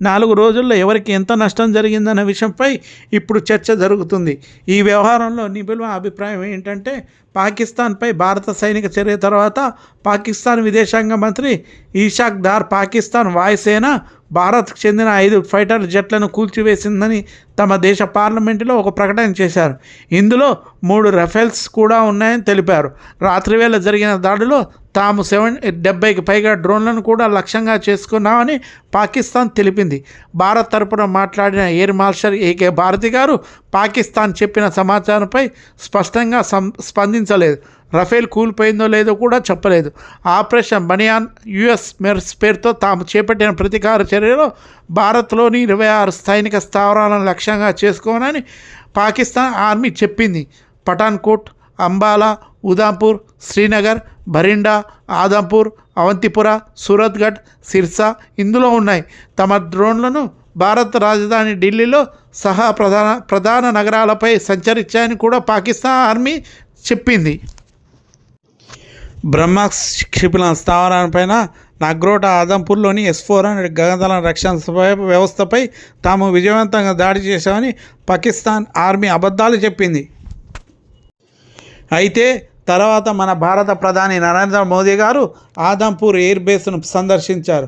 4 రోజుల్లో ఎవరికి ఎంత నష్టం జరిగిందన్న విషయంపై ఇప్పుడు చర్చ జరుగుతుంది. ఈ వ్యవహారంలో నిపుణుల అభిప్రాయం ఏంటంటే, పాకిస్తాన్పై భారత సైనిక చర్య తర్వాత పాకిస్తాన్ విదేశాంగ మంత్రి ఇషాక్ దార్ పాకిస్తాన్ వాయుసేన భారత్కు చెందిన 5 ఫైటర్ జెట్లను కూల్చివేసిందని తమ దేశ పార్లమెంటులో ఒక ప్రకటన చేశారు. ఇందులో 3 రఫేల్స్ కూడా ఉన్నాయని తెలిపారు. రాత్రివేళ జరిగిన దాడిలో తాము 70కి పైగా డ్రోన్లను కూడా లక్ష్యంగా చేసుకున్నామని పాకిస్తాన్ తెలిపింది. భారత్ తరపున మాట్లాడిన ఎయిర్ మార్షల్ ఏకే భారతి గారు పాకిస్తాన్ చెప్పిన సమాచారంపై స్పష్టంగా స్పందించలేదు. రఫేల్ కూలిపోయిందో లేదో కూడా చెప్పలేదు. ఆపరేషన్ బనియాన్ యుఎస్ మెర్స్ పేరుతో తాము చేపట్టిన ప్రతీకార చర్యలో భారత్లోని 26 సైనిక స్థావరాలను లక్ష్యంగా చేసుకోనని పాకిస్తాన్ ఆర్మీ చెప్పింది. పఠాన్కోట్, అంబాలా, ఉదాంపూర్, శ్రీనగర్, భరిండా, ఆదంపూర్, అవంతిపుర, సూరత్గఢ్, సిర్సా ఇందులో ఉన్నాయి. తమ డ్రోన్లను భారత రాజధాని ఢిల్లీలో సహా ప్రధాన నగరాలపై సంచరించాయని కూడా పాకిస్తాన్ ఆర్మీ చెప్పింది. బ్రహ్మాస్ క్షిపణి స్థావరాలపైన నగ్రోటా, ఆదంపూర్లోని S-400 గగనతల రక్షణ వ్యవస్థపై తాము విజయవంతంగా దాడి చేశామని పాకిస్తాన్ ఆర్మీ అబద్ధాలు చెప్పింది. అయితే తర్వాత మన భారత ప్రధాని నరేంద్ర మోదీ గారు ఆదంపూర్ ఎయిర్ బేస్ను సందర్శించారు.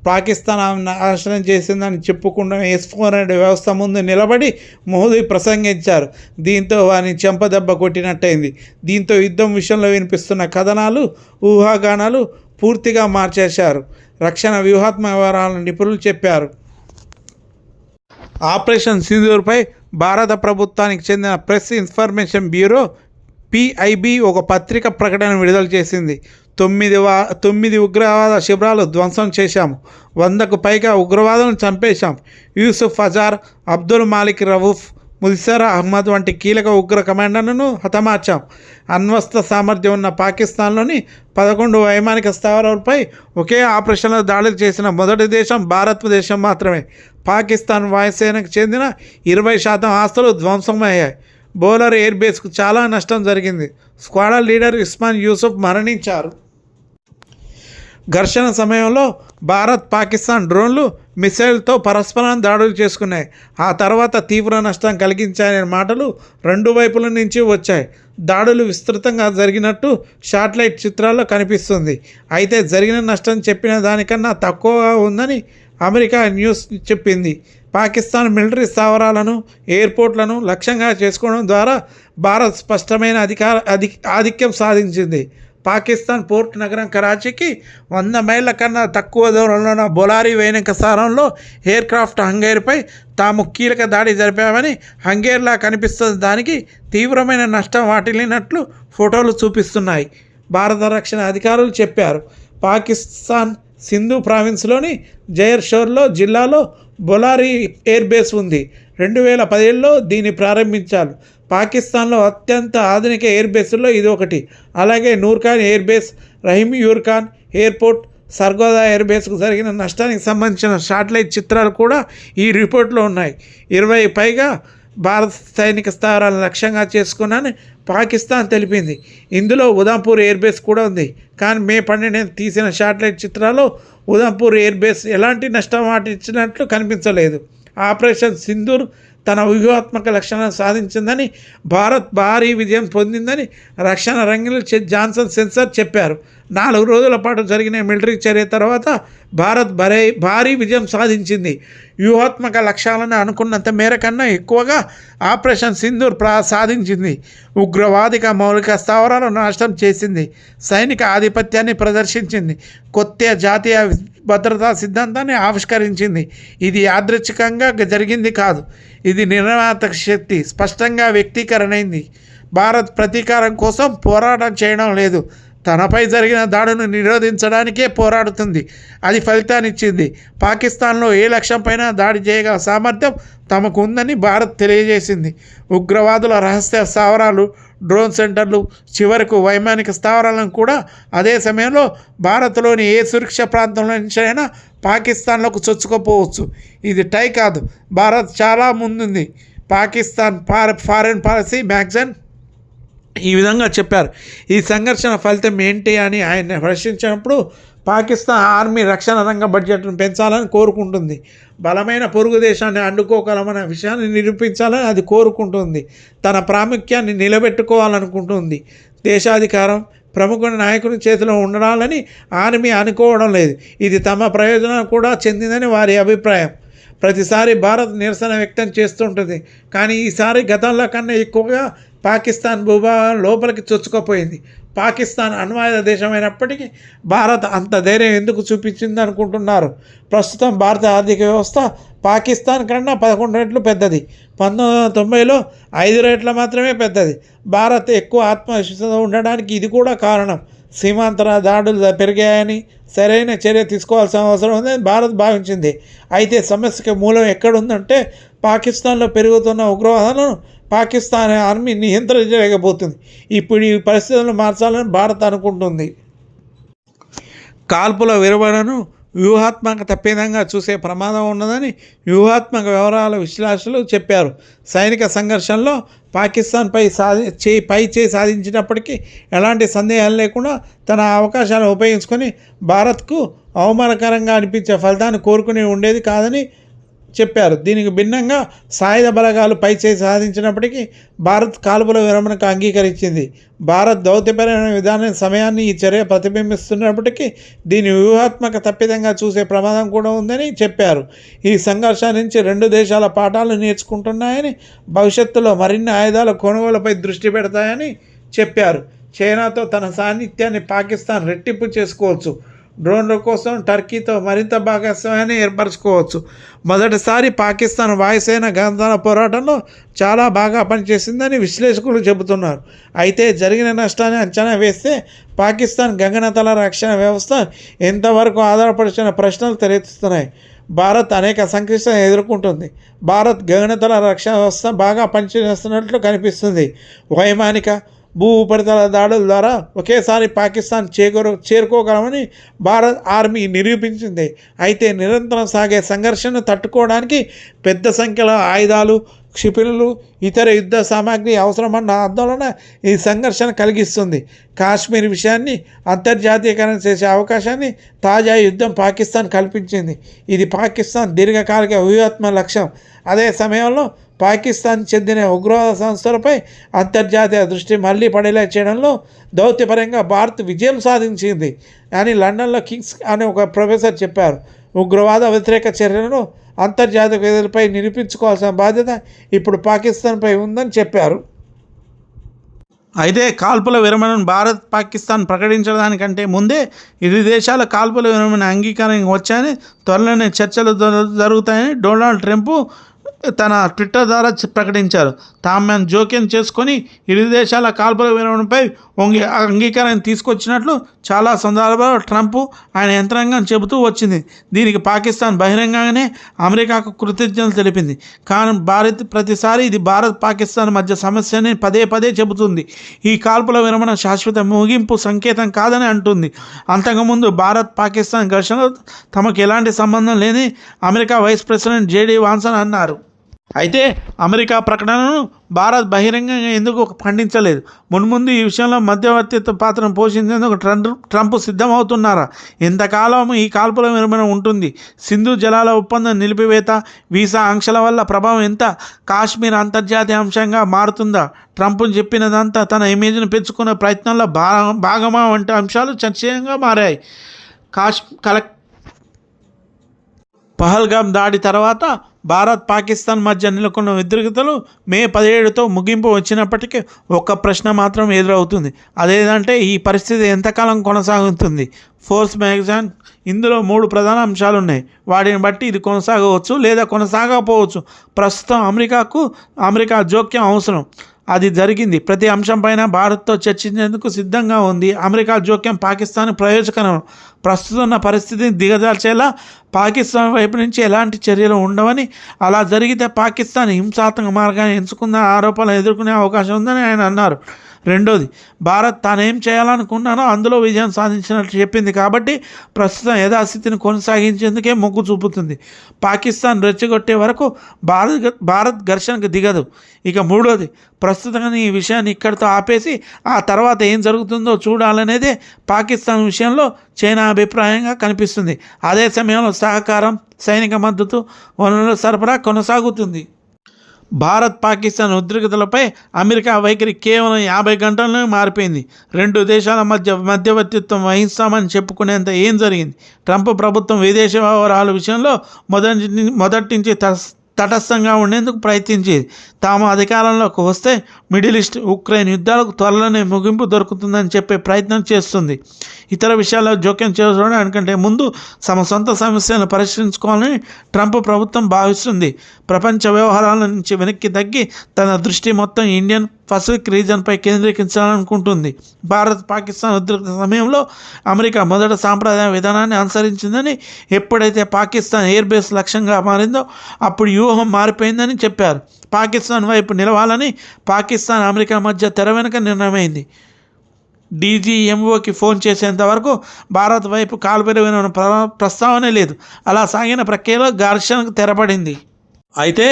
పాకిస్తాన్ నాశనం చేసిందని చెప్పుకుంటున్న S-400 వ్యవస్థ ముందు నిలబడి మోదీ ప్రసంగించారు. దీంతో వారిని చెంపదెబ్బ కొట్టినట్టయింది. దీంతో యుద్ధం విషయంలో వినిపిస్తున్న కథనాలు, ఊహాగానాలు పూర్తిగా మార్చేశారు. రక్షణ వ్యూహాత్మక వివరాలను నిపుణులు చెప్పారు. ఆపరేషన్ సింధూర్పై భారత ప్రభుత్వానికి చెందిన ప్రెస్ ఇన్ఫర్మేషన్ బ్యూరో PIB ఒక పత్రిక ప్రకటన విడుదల చేసింది. 9 ఉగ్రవాద శిబిరాలు ధ్వంసం చేశాము, 100కు పైగా ఉగ్రవాదులను చంపేశాం, యూసుఫ్ అజార్, అబ్దుల్ మాలిక్ రవూఫ్, ముదిసర్ అహ్మద్ వంటి కీలక ఉగ్ర కమాండర్లను హతమార్చాం. అణ్వస్త్ర సామర్థ్యం ఉన్న పాకిస్తాన్లోని 11 వైమానిక స్థావరాలపై ఒకే ఆపరేషన్లో దాడులు చేసిన మొదటి దేశం భారతదేశం మాత్రమే. పాకిస్తాన్ వాయుసేనకు చెందిన 20% ఆస్తులు ధ్వంసమయ్యాయి. బోలర్ ఎయిర్ బేస్కు చాలా నష్టం జరిగింది. స్క్వాడా లీడర్ ఉస్మాన్ యూసుఫ్ మరణించారు. ఘర్షణ సమయంలో భారత్ పాకిస్తాన్ డ్రోన్లు మిసైల్తో పరస్పరం దాడులు చేసుకున్నాయి. ఆ తర్వాత తీవ్ర నష్టం కలిగించాయనే మాటలు రెండు వైపుల నుంచి వచ్చాయి. దాడులు విస్తృతంగా జరిగినట్టు శాటిలైట్ చిత్రాల్లో కనిపిస్తుంది. అయితే జరిగిన నష్టం చెప్పిన దానికన్నా తక్కువగా ఉందని అమెరికా న్యూస్ చెప్పింది. పాకిస్తాన్ మిలిటరీ స్థావరాలను, ఎయిర్పోర్ట్లను లక్ష్యంగా చేసుకోవడం ద్వారా భారత్ స్పష్టమైన ఆధిక్యం సాధించింది. పాకిస్తాన్ పోర్ట్ నగరం కరాచీకి 100 మైళ్ళ కన్నా తక్కువ దూరంలో ఉన్న బొలారి వైనక స్థానంలో ఎయిర్ క్రాఫ్ట్ హంగేర్పై తాము కీలక దాడి జరిపామని, హంగేర్లా కనిపిస్తున్న దానికి తీవ్రమైన నష్టం వాటిల్లినట్లు ఫోటోలు చూపిస్తున్నాయి. భారత రక్షణ అధికారులు చెప్పారు. పాకిస్తాన్ సింధు ప్రావిన్స్లోని జైర్ షోర్లో జిల్లాలో బొలారి ఎయిర్ బేస్ ఉంది. 2017లో దీన్ని ప్రారంభించారు. పాకిస్తాన్లో అత్యంత ఆధునిక ఎయిర్ బేస్ల్లో ఇది ఒకటి. అలాగే Nur Khan air base, Rahim Yar Khan airport, Sargodha air బేస్కు జరిగిన నష్టానికి సంబంధించిన శాటిలైట్ చిత్రాలు కూడా ఈ రిపోర్ట్లో ఉన్నాయి. 20 పైగా భారత సైనిక స్థావరాలను లక్ష్యంగా చేసుకున్నానని పాకిస్తాన్ తెలిపింది. ఇందులో ఉదంపూర్ ఎయిర్ బేస్ కూడా ఉంది. కానీ మే 12 తీసిన శాటిలైట్ చిత్రాల్లో ఉదంపూర్ ఎయిర్ బేస్ ఎలాంటి నష్టం వాటించినట్లు కనిపించలేదు. ఆపరేషన్ సింధూర్ తన వ్యూహాత్మక లక్ష్యాలను సాధించిందని, భారత్ భారీ విజయం పొందిందని రక్షణ రంగంలో జాన్సన్ సెన్సర్ చెప్పారు. 4 రోజుల పాటు జరిగిన మిలిటరీ చర్య తర్వాత భారత్ భారీ విజయం సాధించింది. వ్యూహాత్మక లక్ష్యాలను అనుకున్నంత మేర కన్నా ఎక్కువగా ఆపరేషన్ సింధూర్ సాధించింది. ఉగ్రవాదిక మౌలిక స్థావరాలను నాశనం చేసింది. సైనిక ఆధిపత్యాన్ని ప్రదర్శించింది. కొత్త జాతీయ భద్రతా సిద్ధాంతాన్ని ఆవిష్కరించింది. ఇది యాదృచ్ఛికంగా జరిగింది కాదు. ఇది నిర్ణయాత్మక శక్తి స్పష్టంగా వ్యక్తీకరణైంది. భారత్ ప్రతీకారం కోసం పోరాటం చేయడం లేదు, తనపై జరిగిన దాడును నిరోధించడానికే పోరాడుతుంది. అది ఫలితాన్నిచ్చింది. పాకిస్తాన్లో ఏ లక్ష్యంపైన దాడి చేయగల సామర్థ్యం తమకు ఉందని భారత్ తెలియజేసింది. ఉగ్రవాదుల రహస్య స్థావరాలు, డ్రోన్ సెంటర్లు, చివరకు వైమానిక స్థావరాలను కూడా అదే సమయంలో భారత్లోని ఏ సురక్ష ప్రాంతంలో నుంచైనా పాకిస్తాన్లోకి చొచ్చుకోపోవచ్చు. ఇది టై కాదు, భారత్ చాలా ముందుంది. పాకిస్తాన్ ఫారెన్ పాలసీ మ్యాగజైన్ ఈ విధంగా చెప్పారు. ఈ సంఘర్షణ ఫలితం ఏంటి అని ఆయన ప్రశ్నించినప్పుడు, పాకిస్తాన్ ఆర్మీ రక్షణ రంగ బడ్జెట్ను పెంచాలని కోరుకుంటుంది. బలమైన పొరుగు దేశాన్ని అడ్డుకోగలమన్న విషయాన్ని నిరూపించాలని అది కోరుకుంటుంది. తన ప్రాముఖ్యాన్ని నిలబెట్టుకోవాలనుకుంటుంది. దేశాధికారం ప్రముఖ నాయకుని చేతిలో ఉండాలని ఆర్మీ అనుకోవడం లేదు. ఇది తమ ప్రయోజనం కూడా చెందిందని వారి అభిప్రాయం. ప్రతిసారి భారత్ నిరసన వ్యక్తం చేస్తుంటుంది. కానీ ఈసారి గతంలో కన్నా ఎక్కువగా పాకిస్తాన్ భూభాగం లోపలికి చొచ్చుకుపోయింది. పాకిస్తాన్ అణ్వాయుధ దేశమైనప్పటికీ భారత్ అంత ధైర్యం ఎందుకు చూపించింది అనుకుంటున్నారు? ప్రస్తుతం భారత ఆర్థిక వ్యవస్థ పాకిస్తాన్ కన్నా 11 రెట్లు పెద్దది. 1990లో 5 రెట్ల మాత్రమే పెద్దది. భారత్ ఎక్కువ ఆత్మవిశ్వాసంతో ఉండడానికి ఇది కూడా కారణం. సీమాంతర దాడులు పెరిగాయని సరైన చర్య తీసుకోవాల్సిన అవసరం ఉందని భారత్ భావించింది. అయితే సమస్యకి మూలం ఎక్కడుందంటే, పాకిస్తాన్లో పెరుగుతున్న ఉగ్రవాదాలను పాకిస్తాన్ ఆర్మీ నియంత్రించలేకపోతుంది. ఇప్పుడు ఈ పరిస్థితులను మార్చాలని భారత్ అనుకుంటుంది. కాల్పుల విరమణను వ్యూహాత్మక తప్పిదంగా చూసే ప్రమాదం ఉన్నదని వ్యూహాత్మక వివరాల విశ్లేషకులు చెప్పారు. సైనిక సంఘర్షణలో పాకిస్తాన్ పై చేయి సాధించినప్పటికీ ఎలాంటి సందేహాలు లేకుండా తన అవకాశాలను ఉపయోగించుకొని భారత్కు అవమానకరంగా అనిపించే ఫలితాన్ని కోరుకుని ఉండేది కాదని చెప్పారు. దీనికి భిన్నంగా సాయుధ బలగాలు పై చేయి సాధించినప్పటికీ భారత్ కాల్పుల విరమణకు అంగీకరించింది. భారత్ దౌత్యపరమైన విధాన సమయాన్ని ఈ చర్య ప్రతిబింబిస్తున్నప్పటికీ దీని వ్యూహాత్మక తప్పిదంగా చూసే ప్రమాదం కూడా ఉందని చెప్పారు. ఈ సంఘర్షణ నుంచి 2 దేశాల పాఠాలు నేర్చుకుంటున్నాయని, భవిష్యత్తులో మరిన్ని ఆయుధాల కొనుగోలుపై దృష్టి పెడతాయని చెప్పారు. చైనాతో తన సాన్నిధ్యాన్ని పాకిస్తాన్ రెట్టింపు చేసుకోవచ్చు. డ్రోన్ల కోసం టర్కీతో మరింత భాగస్వామ్యాన్ని ఏర్పరచుకోవచ్చు. మొదటిసారి పాకిస్తాన్ వాయుసేన గగనతల పోరాటంలో చాలా బాగా పనిచేసిందని విశ్లేషకులు చెబుతున్నారు. అయితే జరిగిన నష్టాన్ని అంచనా వేస్తే పాకిస్తాన్ గగనతల రక్షణ వ్యవస్థ ఎంతవరకు ఆధారపడిన ప్రశ్నలు తలెత్తుతున్నాయి. భారత్ అనేక సంక్లిష్టతలను ఎదుర్కొంటుంది. భారత్ గగనతల రక్షణ వ్యవస్థ బాగా పనిచేస్తున్నట్లు కనిపిస్తుంది. వైమానిక, భూ ఉపరితల దాడుల ద్వారా ఒకేసారి పాకిస్తాన్ చేరుకోగలమని భారత్ ఆర్మీ నిరూపించింది. అయితే నిరంతరం సాగే సంఘర్షణను తట్టుకోవడానికి పెద్ద సంఖ్యలో ఆయుధాలు, క్షిపణులు, ఇతర యుద్ధ సామాగ్రి అవసరమన్న ఆందోళన ఈ సంఘర్షణ కలిగిస్తుంది. కాశ్మీర్ విషయాన్ని అంతర్జాతీయకరణ చేసే అవకాశాన్ని తాజా యుద్ధం పాకిస్తాన్ కల్పించింది. ఇది పాకిస్తాన్ దీర్ఘకాలిక వ్యూహాత్మక లక్ష్యం. అదే సమయంలో పాకిస్తాన్ చెందిన ఉగ్రవాద సంస్థలపై అంతర్జాతీయ దృష్టి మళ్లీ పడేలా చేయడంలో దౌత్యపరంగా భారత్ విజయం సాధించింది అని లండన్లో కింగ్స్ అనే ఒక ప్రొఫెసర్ చెప్పారు. ఉగ్రవాద వ్యతిరేక చర్యలను అంతర్జాతీయ వేదికలపై నిరూపించుకోవాల్సిన బాధ్యత ఇప్పుడు పాకిస్తాన్పై ఉందని చెప్పారు. అయితే కాల్పుల విరమణను భారత్ పాకిస్తాన్ ప్రకటించడానికంటే ముందే ఇరు దేశాల కాల్పుల విరమణ అంగీకారం వచ్చాయని, త్వరలోనే చర్చలు జరుగుతాయని డొనాల్డ్ ట్రంప్ తన ట్విట్టర్ ద్వారా ప్రకటించారు. తాము జోక్యం చేసుకొని ఇరు దేశాల కాల్పుల విరమణపై అంగీకారం తీసుకొచ్చినట్లు చాలా సందర్భాల్లో ట్రంప్ ఆయన యంత్రాంగం చెబుతూ వచ్చింది. దీనికి పాకిస్తాన్ బహిరంగంగానే అమెరికాకు కృతజ్ఞతలు తెలిపింది. కానీ భారత్ ప్రతిసారి ఇది భారత్ పాకిస్తాన్ మధ్య సమస్యని పదే పదే చెబుతుంది. ఈ కాల్పుల విరమణ శాశ్వత ముగింపు సంకేతం కాదని అంటుంది. అంతకుముందు భారత్ పాకిస్తాన్ ఘర్షణలో తమకు ఎలాంటి సంబంధం లేని అమెరికా వైస్ ప్రెసిడెంట్ జేడీ వాన్సన్ అన్నారు. అయితే అమెరికా ప్రకటనను భారత్ బహిరంగంగా ఎందుకు ఖండించలేదు? మున్ముందు ఈ విషయంలో మధ్యవర్తిత్వ పాత్రను పోషించేందుకు ట్రంప్ సిద్ధమవుతున్నారా? ఎంతకాలం ఈ కాల్పుల విరమణ ఉంటుంది? సింధు జలాల ఒప్పందం నిలిపివేత, వీసా ఆంక్షల వల్ల ప్రభావం ఎంత? కాశ్మీర్ అంతర్జాతీయ అంశంగా మారుతుందా? ట్రంప్ చెప్పినదంతా తన ఇమేజ్ను పెంచుకునే ప్రయత్నంలో భాగమా వంటి అంశాలు చర్చనీయంగా మారాయి. పహల్గామ్ దాడి తర్వాత భారత్ పాకిస్తాన్ మధ్య నెలకొన్న ఉద్రిక్తతలు మే 17తో ముగింపు వచ్చినప్పటికీ ఒక్క ప్రశ్న మాత్రం ఎదురవుతుంది. అదేంటంటే ఈ పరిస్థితి ఎంతకాలం కొనసాగుతుంది? ఫోర్స్ మ్యాగజైన్ ఇందులో 3 ప్రధాన అంశాలు ఉన్నాయి. వాటిని బట్టి ఇది కొనసాగవచ్చు లేదా కొనసాగకపోవచ్చు. ప్రస్తుతం అమెరికా జోక్యం అవసరం. అది జరిగింది. ప్రతి అంశంపైన భారత్తో చర్చించేందుకు సిద్ధంగా ఉంది. అమెరికా జోక్యం పాకిస్తాన్ ప్రయోజకరం. ప్రస్తుతం ఉన్న పరిస్థితిని దిగజార్చేలా పాకిస్తాన్ వైపు నుంచి ఎలాంటి చర్యలు ఉండవని, అలా జరిగితే పాకిస్తాన్ హింసాత్మక మార్గాన్ని ఎంచుకున్న ఆరోపణలు ఎదుర్కొనే అవకాశం ఉందని ఆయన అన్నారు. రెండోది, భారత్ తానేం చేయాలనుకున్నానో అందులో విజయం సాధించినట్లు చెప్పింది కాబట్టి ప్రస్తుతం యథాస్థితిని కొనసాగించేందుకే మొగ్గు చూపుతుంది. పాకిస్తాన్ రెచ్చగొట్టే వరకు భారత్ ఘర్షణకు దిగదు. ఇక మూడోది, ప్రస్తుతం ఈ విషయాన్ని ఇక్కడితో ఆపేసి ఆ తర్వాత ఏం జరుగుతుందో చూడాలనేదే పాకిస్తాన్ విషయంలో చైనా అభిప్రాయంగా కనిపిస్తుంది. అదే సమయంలో సహకారం, సైనిక మద్దతు, వనరుల సరఫరా కొనసాగుతుంది. భారత్ పాకిస్తాన్ ఉద్రిక్తతలపై అమెరికా వైఖరి కేవలం 50 గంటల్లోనే మారిపోయింది. 2 దేశాల మధ్య మధ్యవర్తిత్వం వహిస్తామని చెప్పుకునేంత ఏం జరిగింది? ట్రంప్ ప్రభుత్వం విదేశీ వ్యవహారాల విషయంలో మొదటి నుంచి తటస్థంగా ఉండేందుకు ప్రయత్నించేది. తాము అధికారంలోకి వస్తే మిడిల్ ఈస్ట్, ఉక్రెయిన్ యుద్ధాలకు త్వరలోనే ముగింపు దొరుకుతుందని చెప్పే ప్రయత్నం చేస్తుంది. ఇతర విషయాల్లో జోక్యం చేసుకోవడానికంటే ముందు తమ సొంత సమస్యలను పరిష్కరించుకోవాలని ట్రంప్ ప్రభుత్వం భావిస్తుంది. ప్రపంచ వ్యవహారాల నుంచి వెనక్కి తగ్గి తన దృష్టి మొత్తం ఇండియన్ పసిఫిక్ రీజన్పై కేంద్రీకరించాలనుకుంటుంది. భారత్ పాకిస్తాన్ ఉద్రిక్త సమయంలో అమెరికా మొదట సాంప్రదాయ విధానాన్ని అనుసరించిందని, ఎప్పుడైతే పాకిస్తాన్ ఎయిర్ బేస్ లక్ష్యంగా మారిందో అప్పుడు వ్యూహం మారిపోయిందని చెప్పారు. పాకిస్తాన్ వైపు నిలవాలని పాకిస్తాన్ అమెరికా మధ్య తెర వెనుక నిర్ణయమైంది. డీజీఎంఓకి ఫోన్ చేసేంత వరకు భారత్ వైపు కాల్పుల ప్రస్తావనే లేదు. అలా సాగిన ప్రక్రియలో ఘర్షణకు తెరపడింది. అయితే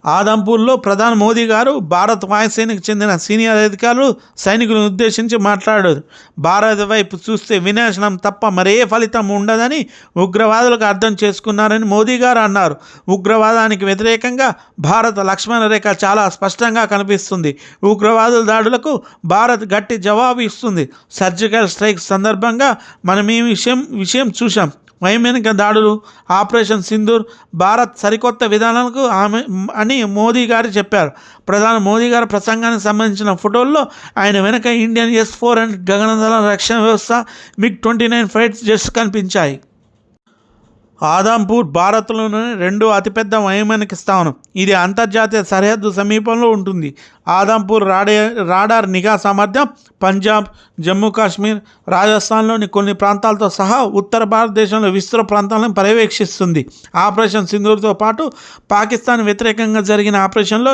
ఆదంపూర్లో ప్రధాని మోదీ గారు భారత వాయుసేనకు చెందిన సీనియర్ అధికారులు సైనికులను ఉద్దేశించి మాట్లాడారు. భారత్ వైపు చూస్తే వినాశనం తప్ప మరే ఫలితం ఉండదని ఉగ్రవాదులకు అర్థం చేసుకున్నారని మోదీ గారు అన్నారు. ఉగ్రవాదానికి వ్యతిరేకంగా భారత లక్ష్మణ రేఖ చాలా స్పష్టంగా కనిపిస్తుంది. ఉగ్రవాదుల దాడులకు భారత్ గట్టి జవాబు ఇస్తుంది. సర్జికల్ స్ట్రైక్ సందర్భంగా మనం ఈ విషయం చూసాం. వైమానిక దాడులు, ఆపరేషన్ సింధూర్ భారత్ సరికొత్త విధానాలకు అని మోదీ గారు చెప్పారు. ప్రధాని మోదీ గారి ప్రసంగానికి సంబంధించిన ఫోటోల్లో ఆయన వెనక ఇండియన్ S-400 గగనతల రక్షణ వ్యవస్థ, MiG-29 ఫైటర్ జెట్స్ కనిపించాయి. ఆదంపూర్ భారత్లోని 2వ అతిపెద్ద వైమానిక స్థావరం. ఇది అంతర్జాతీయ సరిహద్దు సమీపంలో ఉంటుంది. ఆదంపూర్ రాడార్ నిఘా సామర్థ్యం పంజాబ్, జమ్మూ కాశ్మీర్, రాజస్థాన్లోని కొన్ని ప్రాంతాలతో సహా ఉత్తర భారతదేశంలో విస్తృత ప్రాంతాలను పర్యవేక్షిస్తుంది. ఆపరేషన్ సింధూర్తో పాటు పాకిస్తాన్ వ్యతిరేకంగా జరిగిన ఆపరేషన్లో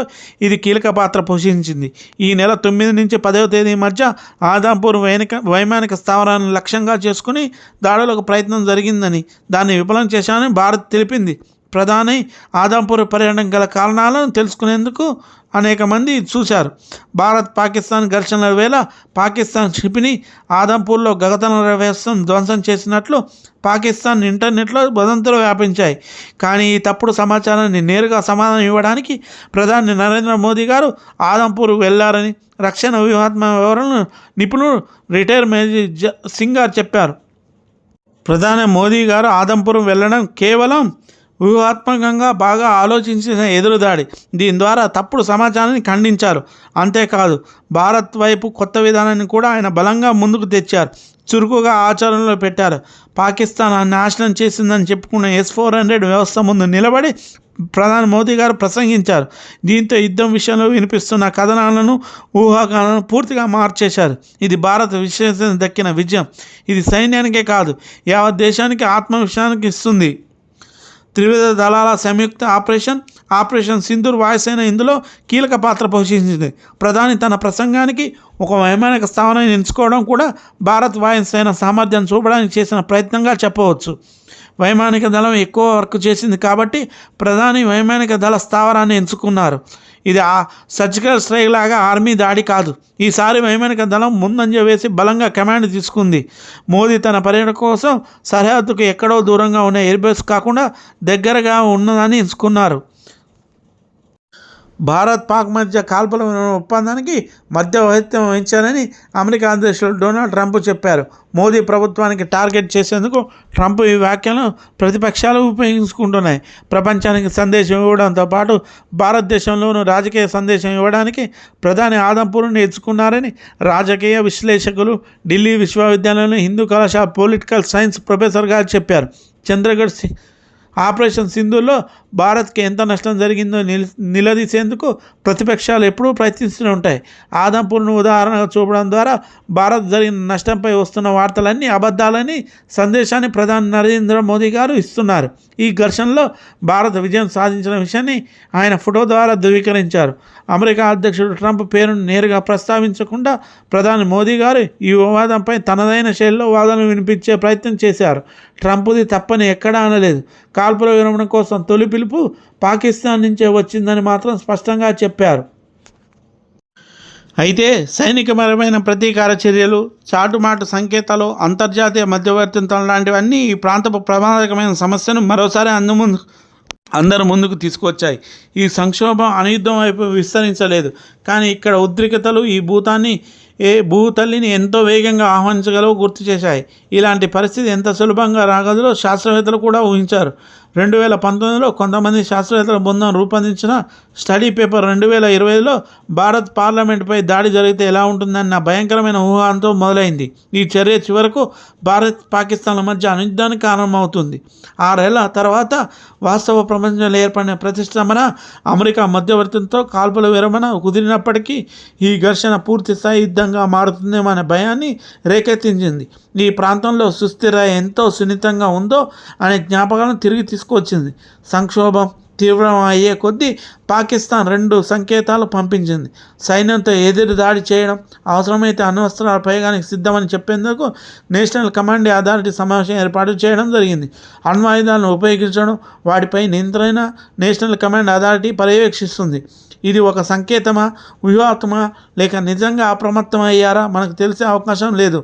ఇది కీలక పాత్ర పోషించింది. ఈ నెల 9 నుంచి 10వ తేదీ మధ్య ఆదంపూర్ వైమానిక స్థావరాన్ని లక్ష్యంగా చేసుకుని దాడులకు ప్రయత్నం జరిగిందని, దాన్ని విఫలం చేశామని భారత్ తెలిపింది. ప్రధాని ఆదంపూర్ పర్యటన గల కారణాలను తెలుసుకునేందుకు అనేక మంది చూశారు. భారత్ పాకిస్తాన్ ఘర్షణల వేళ పాకిస్తాన్ క్షిపణి ఆదంపూర్లో గగనతల వ్యవస్థను ధ్వంసం చేసినట్లు పాకిస్తాన్ ఇంటర్నెట్లో వదంతులు వ్యాపించాయి. కానీ ఈ తప్పుడు సమాచారాన్ని నేరుగా సమాధానం ఇవ్వడానికి ప్రధాని నరేంద్ర మోదీ గారు ఆదంపూర్ వెళ్లారని రక్షణ వ్యూహాత్మక వివరాలను నిపుణుడు రిటైర్ మేజర్ సింగ్ గారు చెప్పారు. ప్రధాని మోదీ గారు ఆదంపూర్ వెళ్ళడం కేవలం వ్యూహాత్మకంగా బాగా ఆలోచించిన ఎదురుదాడి. దీని ద్వారా తప్పుడు సమాచారాన్ని ఖండించారు. అంతేకాదు భారత్ వైపు కొత్త విధానాన్ని కూడా ఆయన బలంగా ముందుకు తెచ్చారు, చురుకుగా ఆచరణలో పెట్టారు. పాకిస్తాన్ నాశనం చేసిందని చెప్పుకున్న S-400 వ్యవస్థ ముందు నిలబడి ప్రధాని మోదీ గారు ప్రసంగించారు. దీంతో యుద్ధం విషయంలో వినిపిస్తున్న కథనాలను ఊహాగానాలను పూర్తిగా మార్చేశారు. ఇది భారత విశ్వసనీయత దక్కిన విజయం. ఇది సైన్యానికే కాదు, యావత్ దేశానికి ఆత్మవిశ్వాసానికి ఇస్తుంది. త్రివిధ దళాల సంయుక్త ఆపరేషన్ సింధూర్ వాయుసేన ఇందులో కీలక పాత్ర పోషించింది. ప్రధాని తన ప్రసంగానికి ఒక వైమానిక స్థావరాన్ని ఎంచుకోవడం కూడా భారత్ వాయుసేన సామర్థ్యాన్ని చూపడానికి చేసిన ప్రయత్నంగా చెప్పవచ్చు. వైమానిక దళం ఎక్కువ వర్క్ చేసింది కాబట్టి ప్రధాని వైమానిక దళ స్థావరాన్ని ఎంచుకున్నారు. ఇది సర్జికల్ స్ట్రైక్ లాగా ఆర్మీ దాడి కాదు. ఈసారి వైమానిక దళం ముందంజ వేసి బలంగా కమాండ్ తీసుకుంది. మోదీ తన పర్యటన కోసం సరిహద్దుకు ఎక్కడో దూరంగా ఉన్న ఎయిర్బేస్ కాకుండా దగ్గరగా ఉన్నదని ఎంచుకున్నారు. భారత్ పాక్ మధ్య కాల్పుల ఒప్పందానికి మధ్యవర్తిత్వం వహించారని అమెరికా అధ్యక్షుడు డొనాల్డ్ ట్రంప్ చెప్పారు. మోదీ ప్రభుత్వానికి టార్గెట్ చేసేందుకు ట్రంప్ ఈ వ్యాఖ్యలను ప్రతిపక్షాలు ఉపయోగించుకుంటున్నాయి. ప్రపంచానికి సందేశం ఇవ్వడంతో పాటు భారతదేశంలోనూ రాజకీయ సందేశం ఇవ్వడానికి ప్రధాని ఆదంపూర్ను ఎంచుకున్నారని రాజకీయ విశ్లేషకులు, ఢిల్లీ విశ్వవిద్యాలయంలో హిందూ కళాశాల పొలిటికల్ సైన్స్ ప్రొఫెసర్ గారు చెప్పారు. చంద్రగఢ్ ఆపరేషన్ సింధూర్లో భారత్కి ఎంత నష్టం జరిగిందో నిలదీసేందుకు ప్రతిపక్షాలు ఎప్పుడూ ప్రయత్నిస్తూనే ఉంటాయి. ఆదంపూర్ను ఉదాహరణగా చూపడం ద్వారా భారత్ జరిగిన నష్టంపై వస్తున్న వార్తలన్నీ అబద్ధాలని సందేశాన్ని ప్రధాని నరేంద్ర మోదీ గారు ఇస్తున్నారు. ఈ ఘర్షణలో భారత్ విజయం సాధించిన విషయాన్ని ఆయన ఫోటో ద్వారా ధృవీకరించారు. అమెరికా అధ్యక్షుడు ట్రంప్ పేరును నేరుగా ప్రస్తావించకుండా ప్రధాని మోదీ గారు ఈ వివాదంపై తనదైన శైలిలో వాదనలు వినిపించే ప్రయత్నం చేశారు. ట్రంప్ది తప్పని ఎక్కడా అనలేదు. కాల్పుల విరమణ కోసం తొలి పిలుపు పాకిస్తాన్ నుంచే వచ్చిందని మాత్రం స్పష్టంగా చెప్పారు. అయితే సైనికపరమైన ప్రతీకార చర్యలు, చాటుమాటు సంకేతాలు, అంతర్జాతీయ మధ్యవర్తిత్వం లాంటివన్నీ ఈ ప్రాంతపు ప్రమాదకరమైన సమస్యను మరోసారి అందరు ముందుకు తీసుకొచ్చాయి. ఈ సంక్షోభం అనుయుద్ధం వైపు విస్తరించలేదు, కానీ ఇక్కడ ఉద్రిక్తతలు ఈ భూతల్లిని ఎంతో వేగంగా ఆహ్వానించగలవో గుర్తు చేశాయి. ఇలాంటి పరిస్థితి ఎంత సులభంగా రాగలదో శాస్త్రవేత్తలు కూడా ఊహించారు. 2019లో కొంతమంది శాస్త్రవేత్తల బృందం రూపొందించిన స్టడీ పేపర్ 2020లో భారత్ పార్లమెంటుపై దాడి జరిగితే ఎలా ఉంటుందన్న భయంకరమైన ఊహంతో మొదలైంది. ఈ చర్య చివరకు భారత్ పాకిస్తాన్ల మధ్య అనుయుద్ధానికి కారణమవుతుంది. 6 ఏళ్ల తర్వాత వాస్తవ ప్రపంచంలో ఏర్పడిన ప్రతిష్టంభన అమెరికా మధ్యవర్తితో కాల్పుల విరమణ కుదిరినప్పటికీ ఈ ఘర్షణ పూర్తి స్థాయి యుద్ధంగా మారుతుందేమో అనే భయాన్ని రేకెత్తించింది. ఈ ప్రాంతంలో సుస్థిర ఎంతో సున్నితంగా ఉందో అనే జ్ఞాపకాలను తిరిగి తీసుకొచ్చింది. సంక్షోభం తీవ్రం అయ్యే కొద్దీ పాకిస్తాన్ 2 సంకేతాలు పంపించింది. సైన్యంతో ఎదురు దాడి చేయడం, అవసరమైతే అణ్వస్త్రాల ప్రయోగానికి సిద్ధమని చెప్పేందుకు నేషనల్ కమాండ్ అథారిటీ సమావేశం ఏర్పాటు చేయడం జరిగింది. అణ్వాయుధాలను ఉపయోగించడం, వాటిపై నియంత్రణ నేషనల్ కమాండ్ అథారిటీ పర్యవేక్షిస్తుంది. ఇది ఒక సంకేతమా, వ్యూహాత్మకమా, లేక నిజంగా అప్రమత్తమయ్యారా మనకు తెలిసే అవకాశం లేదు.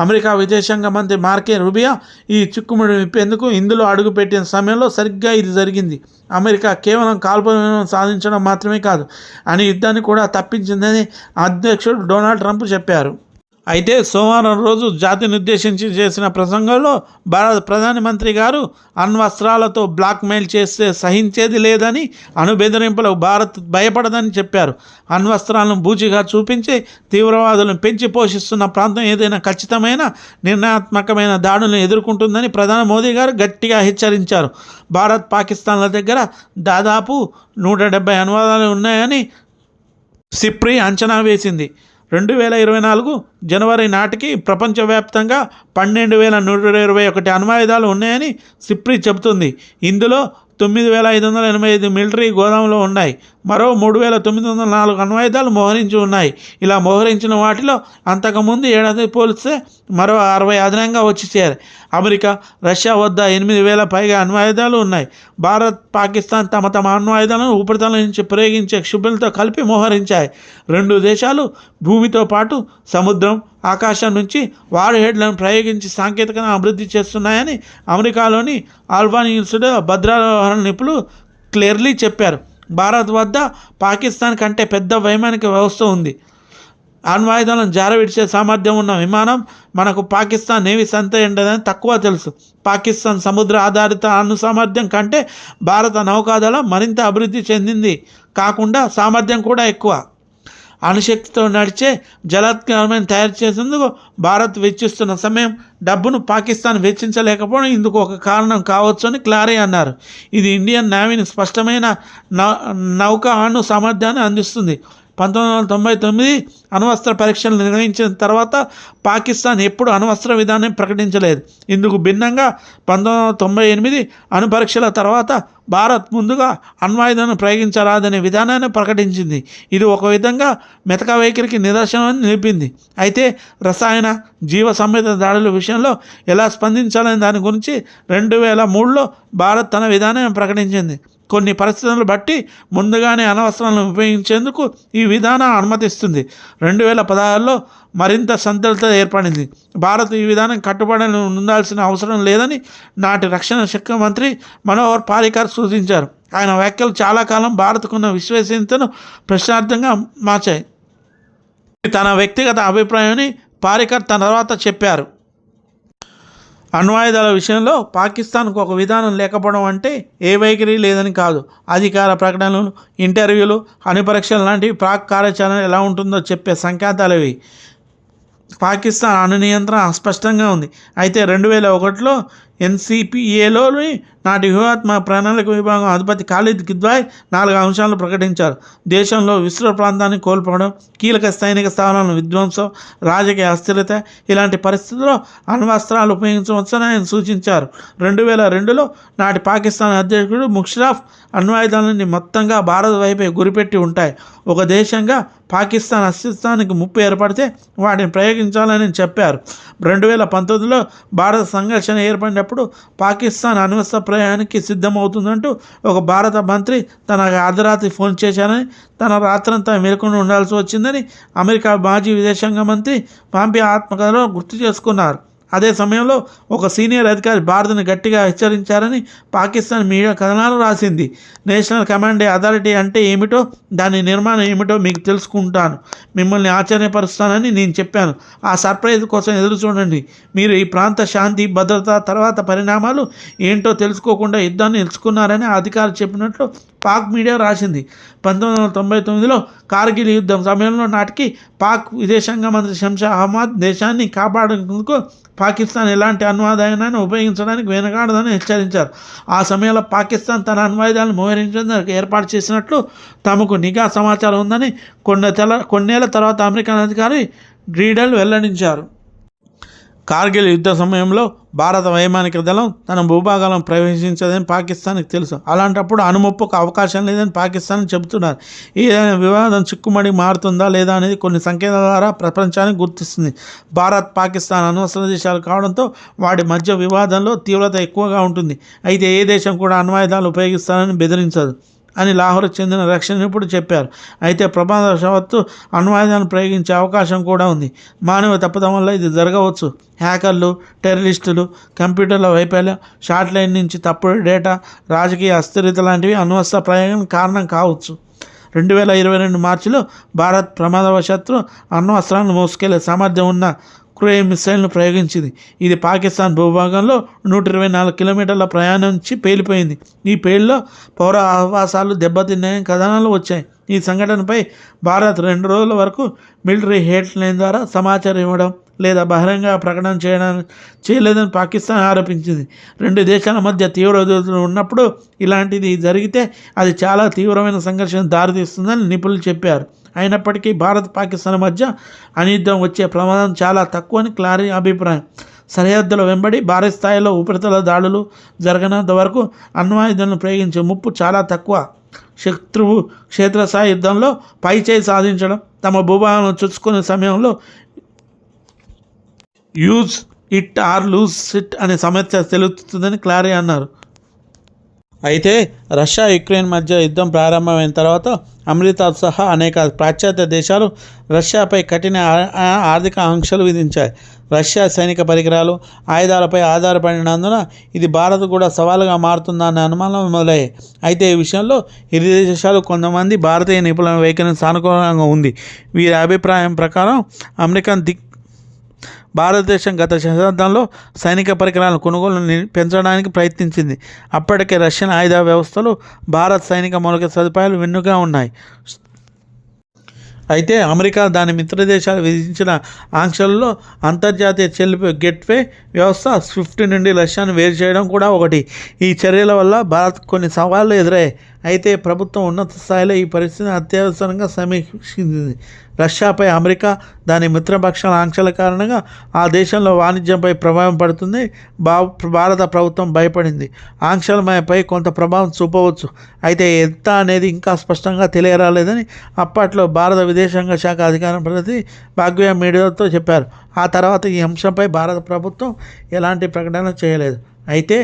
అమెరికా విదేశాంగ మంత్రి మార్కో రూబియో ఈ చిక్కుముడి విప్పేందుకు ఇందులో అడుగుపెట్టిన సమయంలో సరిగ్గా ఇది జరిగింది. అమెరికా కేవలం కాల్పులను సాధించడం మాత్రమే కాదు, అని యుద్ధాన్ని కూడా తప్పించిందని అధ్యక్షుడు డొనాల్డ్ ట్రంప్ చెప్పారు. అయితే సోమవారం రోజు జాతిని ఉద్దేశించి చేసిన ప్రసంగంలో భారత ప్రధానమంత్రి గారు అణ్వస్త్రాలతో బ్లాక్మెయిల్ చేస్తే సహించేది లేదని, అణుబెదిరింపులకు భారత్ భయపడదని చెప్పారు. అణ్వస్త్రాలను బూచిగా చూపించి తీవ్రవాదులను పెంచి పోషిస్తున్న ప్రాంతం ఏదైనా ఖచ్చితమైన నిర్ణయాత్మకమైన దాడులను ఎదుర్కొంటుందని ప్రధాని మోదీ గారు గట్టిగా హెచ్చరించారు. భారత్ పాకిస్తాన్ల దగ్గర దాదాపు 170 అణ్వాయుధాలు ఉన్నాయని సిప్రి అంచనా వేసింది. 2024 జనవరి నాటికి ప్రపంచవ్యాప్తంగా 12,121 అణ్వాయుధాలు ఉన్నాయని సిప్రి చెబుతుంది. ఇందులో 9,585 మిలిటరీ గోదాములో ఉన్నాయి. మరో 3,904 అణ్వాయుధాలు మోహరించి ఉన్నాయి. ఇలా మోహరించిన వాటిలో అంతకుముందు ఏడాది పోలిస్తే మరో 60 అదనంగా వచ్చి చేరాయి. అమెరికా, రష్యా వద్ద 8,000 పైగా అణ్వాయుధాలు ఉన్నాయి. భారత్, పాకిస్తాన్ తమ తమ అణ్వాయుధాలను ఉపరితలం నుంచి ప్రయోగించే క్షిపణులతో కలిపి మోహరించాయి. రెండు దేశాలు భూమితో పాటు సముద్రం, ఆకాశం నుంచి వార్ హెడ్లను ప్రయోగించి సాంకేతికతను అభివృద్ధి చేస్తున్నాయని అమెరికాలోని ఆల్బానీ యూనివర్సిటీలో భద్రతా వ్యవహారాల నిపుణులు క్లియర్లీ చెప్పారు. భారత్ వద్ద పాకిస్తాన్ కంటే పెద్ద వైమానిక వ్యవస్థ ఉంది. అణ్వాయుధాలను జారవిడిచే సామర్థ్యం ఉన్న విమానం మనకు పాకిస్తాన్ నేవీ సంత ఉండదని తక్కువ తెలుసు. పాకిస్తాన్ సముద్ర ఆధారిత అణు సామర్థ్యం కంటే భారత నౌకాదళం మరింత అభివృద్ధి చెందింది కాకుండా సామర్థ్యం కూడా ఎక్కువ. అణుశక్తితో నడిచే జలాత్కారమైన తయారు చేసేందుకు భారత్ వెచ్చిస్తున్న సమయం, డబ్బును పాకిస్తాన్ వెచ్చించలేకపోవడం ఇందుకు ఒక కారణం కావచ్చు అని క్లారీ అన్నారు. ఇది ఇండియన్ నేవీని స్పష్టమైన నౌకా అణు సామర్థ్యాన్ని అందిస్తుంది. 1999 అణ్వస్త్ర పరీక్షలు నిర్వహించిన తర్వాత పాకిస్తాన్ ఎప్పుడు అణ్వస్త్ర విధానం ప్రకటించలేదు. ఇందుకు భిన్నంగా 1998 అణు పరీక్షల తర్వాత భారత్ ముందుగా అణ్వాయుధాన్ని ప్రయోగించరాదనే విధానాన్ని ప్రకటించింది. ఇది ఒక విధంగా మెతక వైఖరికి నిదర్శనమని నిలిపింది. అయితే రసాయన, జీవ సంబంధిత దాడుల విషయంలో ఎలా స్పందించాలనే దాని గురించి 2003లో భారత్ తన విధానాన్ని ప్రకటించింది. కొన్ని పరిస్థితులను బట్టి ముందుగానే అణ్వస్త్రాలను ఉపయోగించేందుకు ఈ విధానం అనుమతిస్తుంది. 2016లో మరింత సంతృప్త ఏర్పడింది. భారత్ ఈ విధానం కట్టుబడి ఉండాల్సిన అవసరం లేదని నాటి రక్షణ శాఖ మంత్రి మనోహర్ పారికర్ సూచించారు. ఆయన వ్యాఖ్యలు చాలా కాలం భారత్కున్న విశ్వసనీయతను ప్రశ్నార్థంగా మార్చాయి. తన వ్యక్తిగత అభిప్రాయాన్ని పారికర్ తన తర్వాత చెప్పారు. అణ్వాయుధాల విషయంలో పాకిస్తాన్కు ఒక విధానం లేకపోవడం అంటే ఏ వైఖరి లేదని కాదు. అధికార ప్రకటనలు, ఇంటర్వ్యూలు, అణు పరీక్షలు లాంటివి ప్రాక్ కార్యాచరణ ఎలా ఉంటుందో చెప్పే సంకేతాలు ఇవి. పాకిస్తాన్ అణు నియంత్రణ అస్పష్టంగా ఉంది. అయితే 2001లో ఎన్సీపీఏలోని నాటి వ్యూహాత్మక ప్రణాళిక విభాగం అధిపతి ఖాలిద్ గిద్వాయ్ 4 అంశాలను ప్రకటించారు. దేశంలో విస్తృత ప్రాంతాన్ని కోల్పోవడం, కీలక సైనిక స్థావరాలను విధ్వంసం, రాజకీయ అస్థిరత ఇలాంటి పరిస్థితుల్లో అణ్వస్త్రాలు ఉపయోగించవచ్చని ఆయన సూచించారు. 2002లో నాటి పాకిస్తాన్ అధ్యక్షుడు ముషర్రఫ్ అణ్వాయుధాలని మొత్తంగా భారత్ వైపే గురిపెట్టి ఉంటాయి. ఒక దేశంగా పాకిస్తాన్ అస్తిత్వానికి ముప్పు ఏర్పడితే వాటిని ప్రయోగించాలని చెప్పారు. 2019లో భారత సంఘర్షణ ఏర్పడినప్పుడు పాకిస్తాన్ అణ్వస్త్ర ప్రయాణానికి సిద్ధమవుతుందంటూ ఒక భారత మంత్రి తనకు అర్ధరాత్రి ఫోన్ చేశారని, తన రాత్రంతా మేల్కొని ఉండాల్సి వచ్చిందని అమెరికా మాజీ విదేశాంగ మంత్రి పాంపియో ఆత్మకథలో గుర్తు చేసుకున్నారు. అదే సమయంలో ఒక సీనియర్ అధికారి భారత్ను గట్టిగా హెచ్చరించారని పాకిస్తాన్ మీడియా కథనాలు రాసింది. నేషనల్ కమాండ్ అథారిటీ అంటే ఏమిటో, దాని నిర్మాణం ఏమిటో మీకు తెలుసుకుంటాను, మిమ్మల్ని ఆశ్చర్యపరుస్తానని నేను చెప్పాను. ఆ సర్ప్రైజ్ కోసం ఎదురు చూడండి. మీరు ఈ ప్రాంత శాంతి, భద్రత తర్వాత పరిణామాలు ఏంటో తెలుసుకోకుండా యుద్ధాన్ని నిలుచుకున్నారని ఆ అధికారి చెప్పినట్లు పాక్ మీడియా రాసింది. 1999లో కార్గిల్ యుద్ధం సమయంలో నాటికి పాక్ విదేశాంగ మంత్రి శంషా అహ్మద్ దేశాన్ని కాపాడేందుకు పాకిస్తాన్ ఎలాంటి అణ్వాయుధాన్ని ఉపయోగించడానికి వెనకాడదని హెచ్చరించారు. ఆ సమయంలో పాకిస్తాన్ తన అణ్వాయుధాలను మోహరించేందుకు ఏర్పాటు చేసినట్లు తమకు నిఘా సమాచారం ఉందని కొన్నేళ్ల తర్వాత అమెరికన్ అధికారి రీడల్ వెల్లడించారు. కార్గిల్ యుద్ధ సమయంలో భారత వైమానిక దళం తన భూభాగాలను ప్రవేశించదని పాకిస్తాన్కి తెలుసు. అలాంటప్పుడు అణుముప్పుకు అవకాశం లేదని పాకిస్తాన్ చెబుతున్నారు. ఈ వివాదం చిక్కుమడి మారుతుందా లేదా అనేది కొన్ని సంకేతాల ద్వారా ప్రపంచానికి గుర్తిస్తుంది. భారత్, పాకిస్తాన్ అణ్వస్త్ర దేశాలు కావడంతో వాటి మధ్య వివాదంలో తీవ్రత ఎక్కువగా ఉంటుంది. అయితే ఏ దేశం కూడా అణ్వాయుధాలు ఉపయోగిస్తారని బెదిరించదు అని లాహోర్కు చెందిన రక్షణ నిపుణుడు చెప్పారు. అయితే ప్రమాదవశాత్తు అణ్వాయుధాలను ప్రయోగించే అవకాశం కూడా ఉంది. మానవ తప్పిదం వల్ల ఇది జరగవచ్చు. హ్యాకర్లు, టెర్రరిస్టులు, కంప్యూటర్ల వైఫల్యం, శాటిలైట్ నుంచి తప్పుడు డేటా, రాజకీయ అస్థిరత లాంటివి అణ్వస్త్ర ప్రయోగం కారణం కావచ్చు. 2022 మార్చిలో భారత్ ప్రమాదవశాత్తు అణ్వస్త్రాలను మోసుకెళ్లే సామర్థ్యం ఉన్న క్రూయిజ్ మిసైల్ను ప్రయోగించింది. ఇది పాకిస్తాన్ భూభాగంలో 124 కిలోమీటర్ల ప్రయాణించి పేలిపోయింది. ఈ పేలులో పౌర ఆవాసాలు దెబ్బతిన్నాయని కథనాలు వచ్చాయి. ఈ సంఘటనపై భారత్ 2 రోజుల వరకు మిలిటరీ హెడ్ లైన్ ద్వారా సమాచారం ఇవ్వడం లేదా బహిరంగ ప్రకటన చేయలేదని పాకిస్తాన్ ఆరోపించింది. 2 దేశాల మధ్య తీవ్ర ఉద్రిక్తతలు ఉన్నప్పుడు ఇలాంటిది జరిగితే అది చాలా తీవ్రమైన సంఘర్షణ దారితీస్తుందని నిపుణులు చెప్పారు. అయినప్పటికీ భారత్, పాకిస్తాన్ మధ్య అణుయుద్ధం వచ్చే ప్రమాదం చాలా తక్కువని క్లారీ అభిప్రాయం. సరిహద్దుల వెంబడి భారీ స్థాయిలో ఉపరితల దాడులు జరగనంత వరకు అణ్వాయుధాలను ప్రయోగించే ముప్పు చాలా తక్కువ. శత్రువు క్షేత్రస్థాయి యుద్ధంలో పైచేయి సాధించడం, తమ భూభాగాలను చూసుకునే సమయంలో use it or lose it అనే సమస్య తెలుస్తుందని క్లారీ అన్నారు. అయితే రష్యా యుక్రెయిన్ మధ్య యుద్ధం ప్రారంభమైన తర్వాత అమెరికా సహా అనేక పాశ్చాత్య దేశాలు రష్యాపై కఠిన ఆర్థిక ఆంక్షలు విధించాయి. రష్యా సైనిక పరికరాలు, ఆయుధాలపై ఆధారపడినందున ఇది భారత్ కూడా సవాలుగా మారుతుందన్న అనుమానం మొదలయ్యాయి. అయితే ఈ విషయంలో ఇరు దేశాలు కొంతమంది భారతీయ నిపుణుల వైఖరిని సానుకూలంగా ఉంది. వీరి అభిప్రాయం ప్రకారం భారతదేశం గత శతాబ్దంలో సైనిక పరికరాల కొనుగోలును పెంచడానికి ప్రయత్నించింది. అప్పటికే రష్యన్ ఆయుధ వ్యవస్థలు భారత్ సైనిక మౌలిక సదుపాయాలు వెన్నుగా ఉన్నాయి. అయితే అమెరికా దాని మిత్ర దేశాలు విధించిన ఆంక్షలలో అంతర్జాతీయ చెల్లింపు గేట్వే వ్యవస్థ స్విఫ్ట్ నుండి రష్యాను వేరు చేయడం కూడా ఒకటి. ఈ చర్యల వల్ల భారత్ కొన్ని సవాళ్లు ఎదురయ్యాయి. అయితే ప్రభుత్వం ఉన్నత స్థాయిలో ఈ పరిస్థితిని అత్యవసరంగా సమీక్షించింది. రష్యాపై అమెరికా దాని మిత్రపక్షాల ఆంక్షల కారణంగా ఆ దేశంలో వాణిజ్యంపై ప్రభావం పడుతుంది. భారత ప్రభుత్వం భయపడింది. ఆంక్షలపై కొంత ప్రభావం చూపవచ్చు, అయితే ఎంత అనేది ఇంకా స్పష్టంగా తెలియరాలేదని అప్పట్లో భారత విదేశాంగ శాఖ అధికార ప్రతినిధి భాగ్య మీడియాతో చెప్పారు. ఆ తర్వాత ఈ అంశంపై భారత ప్రభుత్వం ఎలాంటి ప్రకటన చేయలేదు. అయితే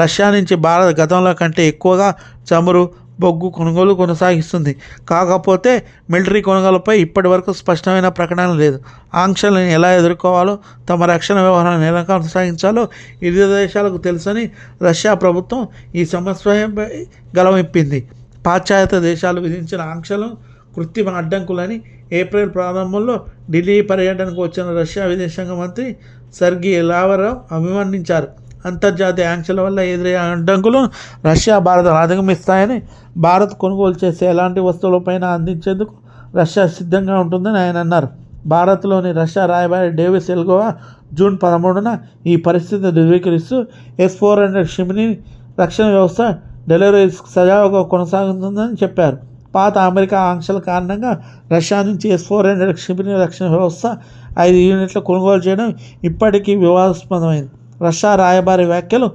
రష్యా నుంచి భారత్ గతంలో కంటే ఎక్కువగా చమురు, బొగ్గు కొనుగోలు కొనసాగిస్తుంది. కాకపోతే మిలిటరీ కొనుగోలుపై ఇప్పటి వరకు స్పష్టమైన ప్రకటన లేదు. ఆంక్షలను ఎలా ఎదుర్కోవాలో, తమ రక్షణ వ్యవహారాలను ఎలా కొనసాగించాలో ఇరు దేశాలకు తెలుసని రష్యా ప్రభుత్వం ఈ సమస్యపై గలమిప్పింది. పాశ్చాత్య దేశాలు విధించిన ఆంక్షలు కృత్రిమ అడ్డంకులని ఏప్రిల్ ప్రారంభంలో ఢిల్లీ పర్యటనకు వచ్చిన రష్యా విదేశాంగ మంత్రి సెర్గీ లావ్రోవ్ అభివర్ణించారు. అంతర్జాతీయ ఆంక్షల వల్ల ఎదురయ్యే అడ్డంకులను రష్యా, భారత్ అధిగమిస్తాయని, భారత్ కొనుగోలు చేసే ఎలాంటి వస్తువులపైన అందించేందుకు రష్యా సిద్ధంగా ఉంటుందని ఆయన అన్నారు. భారత్లోని రష్యా రాయబారి డేవిస్ ఎల్గోవా జూన్ 13న ఈ పరిస్థితిని ధృవీకరిస్తూ S-400 షిమిని రక్షణ వ్యవస్థ డెలివరీ సజావుగా కొనసాగుతుందని చెప్పారు. పాత అమెరికా ఆంక్షల కారణంగా రష్యా నుంచి S-400 షిమిని రక్షణ వ్యవస్థ 5 యూనిట్లు కొనుగోలు చేయడం ఇప్పటికీ వివాదాస్పదమైంది. రష్యా రాయబారి వ్యాఖ్యలు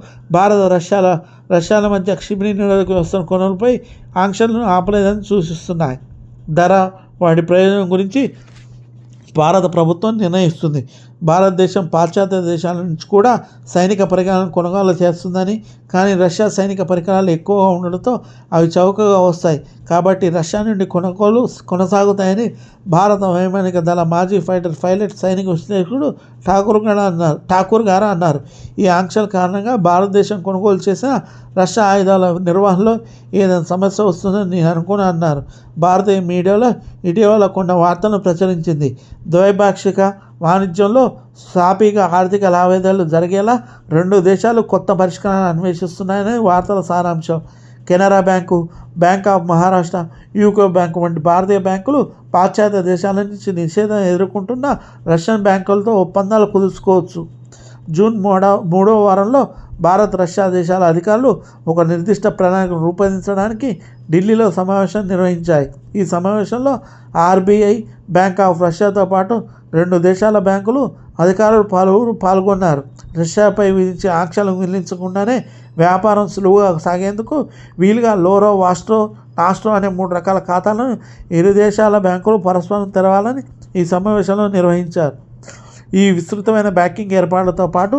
రష్యాల మధ్య క్షిపణి నిరోధక వ్యవస్థను కొనుగోలుపై ఆంక్షలను ఆపలేదని సూచిస్తున్నాయి. ధర, వాటి ప్రయోజనం గురించి భారత ప్రభుత్వం నిర్ణయిస్తుంది. భారతదేశం పాశ్చాత్య దేశాల నుంచి కూడా సైనిక పరికరాలను కొనుగోలు చేస్తుందని, కానీ రష్యా సైనిక పరికరాలు ఎక్కువగా ఉండడంతో అవి చౌకగా వస్తాయి. కాబట్టి రష్యా నుండి కొనుగోలు కొనసాగుతాయని భారత వైమానిక దళ మాజీ ఫైటర్ పైలట్ సైనిక విశ్లేషకుడు ఠాకూర్ గారు అన్నారు. ఈ ఆంక్షల కారణంగా భారతదేశం కొనుగోలు చేసిన రష్యా ఆయుధాల నిర్వహణలో ఏదైనా సమస్య వస్తుందని నేను అనుకుని అన్నారు. భారతీయ మీడియాలో ఇటీవల కొన్ని వార్తలను ప్రచురించింది. ద్వైపాక్షిక వాణిజ్యంలో సాపీగా ఆర్థిక లావాదేవీలు జరిగేలా రెండు దేశాలు కొత్త పరిష్కారాలను అన్వేషిస్తున్నాయని వార్తల సారాంశం. Canara bank, bank of Maharashtra, UCO bank వంటి భారతీయ బ్యాంకులు పాశ్చాత్య దేశాల నుంచి నిషేధం ఎదుర్కొంటున్న రష్యన్ బ్యాంకులతో ఒప్పందాలు కుదుర్చుకోవచ్చు. జూన్ 3వ వారంలో భారత్, రష్యా దేశాల అధికారులు ఒక నిర్దిష్ట ప్రణాళికను రూపొందించడానికి ఢిల్లీలో సమావేశం నిర్వహించాయి. ఈ సమావేశంలో RBI, బ్యాంక్ ఆఫ్ రష్యాతో పాటు 2 దేశాల బ్యాంకులు అధికారులు పాల్గొన్నారు. రష్యాపై విధించే ఆంక్షలు మిగిలించకుండానే వ్యాపారం సులువుగా సాగేందుకు వీలుగా లోరో, వాస్ట్రో, నాస్ట్రో అనే 3 రకాల ఖాతాలను ఇరు దేశాల బ్యాంకులు పరస్పరం తెరవాలని ఈ సమావేశంలో నిర్వహించారు. ఈ విస్తృతమైన బ్యాంకింగ్ ఏర్పాట్లతో పాటు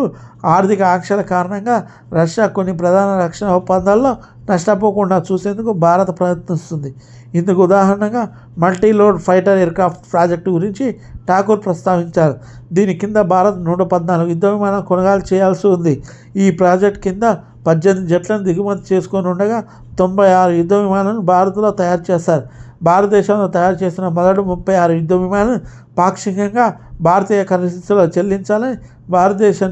ఆర్థిక ఆంక్షల కారణంగా రష్యా కొన్ని ప్రధాన రక్షణ ఒప్పందాల్లో నష్టపోకుండా చూసేందుకు భారత్ ప్రయత్నిస్తుంది. ఇందుకు ఉదాహరణగా multi load fighter aircraft project గురించి ఠాకూర్ ప్రస్తావించారు. దీని కింద భారత్ 114 యుద్ధ విమానాలు కొనుగోలు చేయాల్సి ఉంది. ఈ ప్రాజెక్ట్ కింద 18 జట్లను దిగుమతి చేసుకొని ఉండగా 96 యుద్ధ విమానాలను భారత్లో తయారు చేస్తారు. భారతదేశంలో తయారు చేసిన మొదటి 36 యుద్ధ విమానాలు పాక్షికంగా భారతీయ కరెన్సీలో చెల్లించాలని భారతదేశం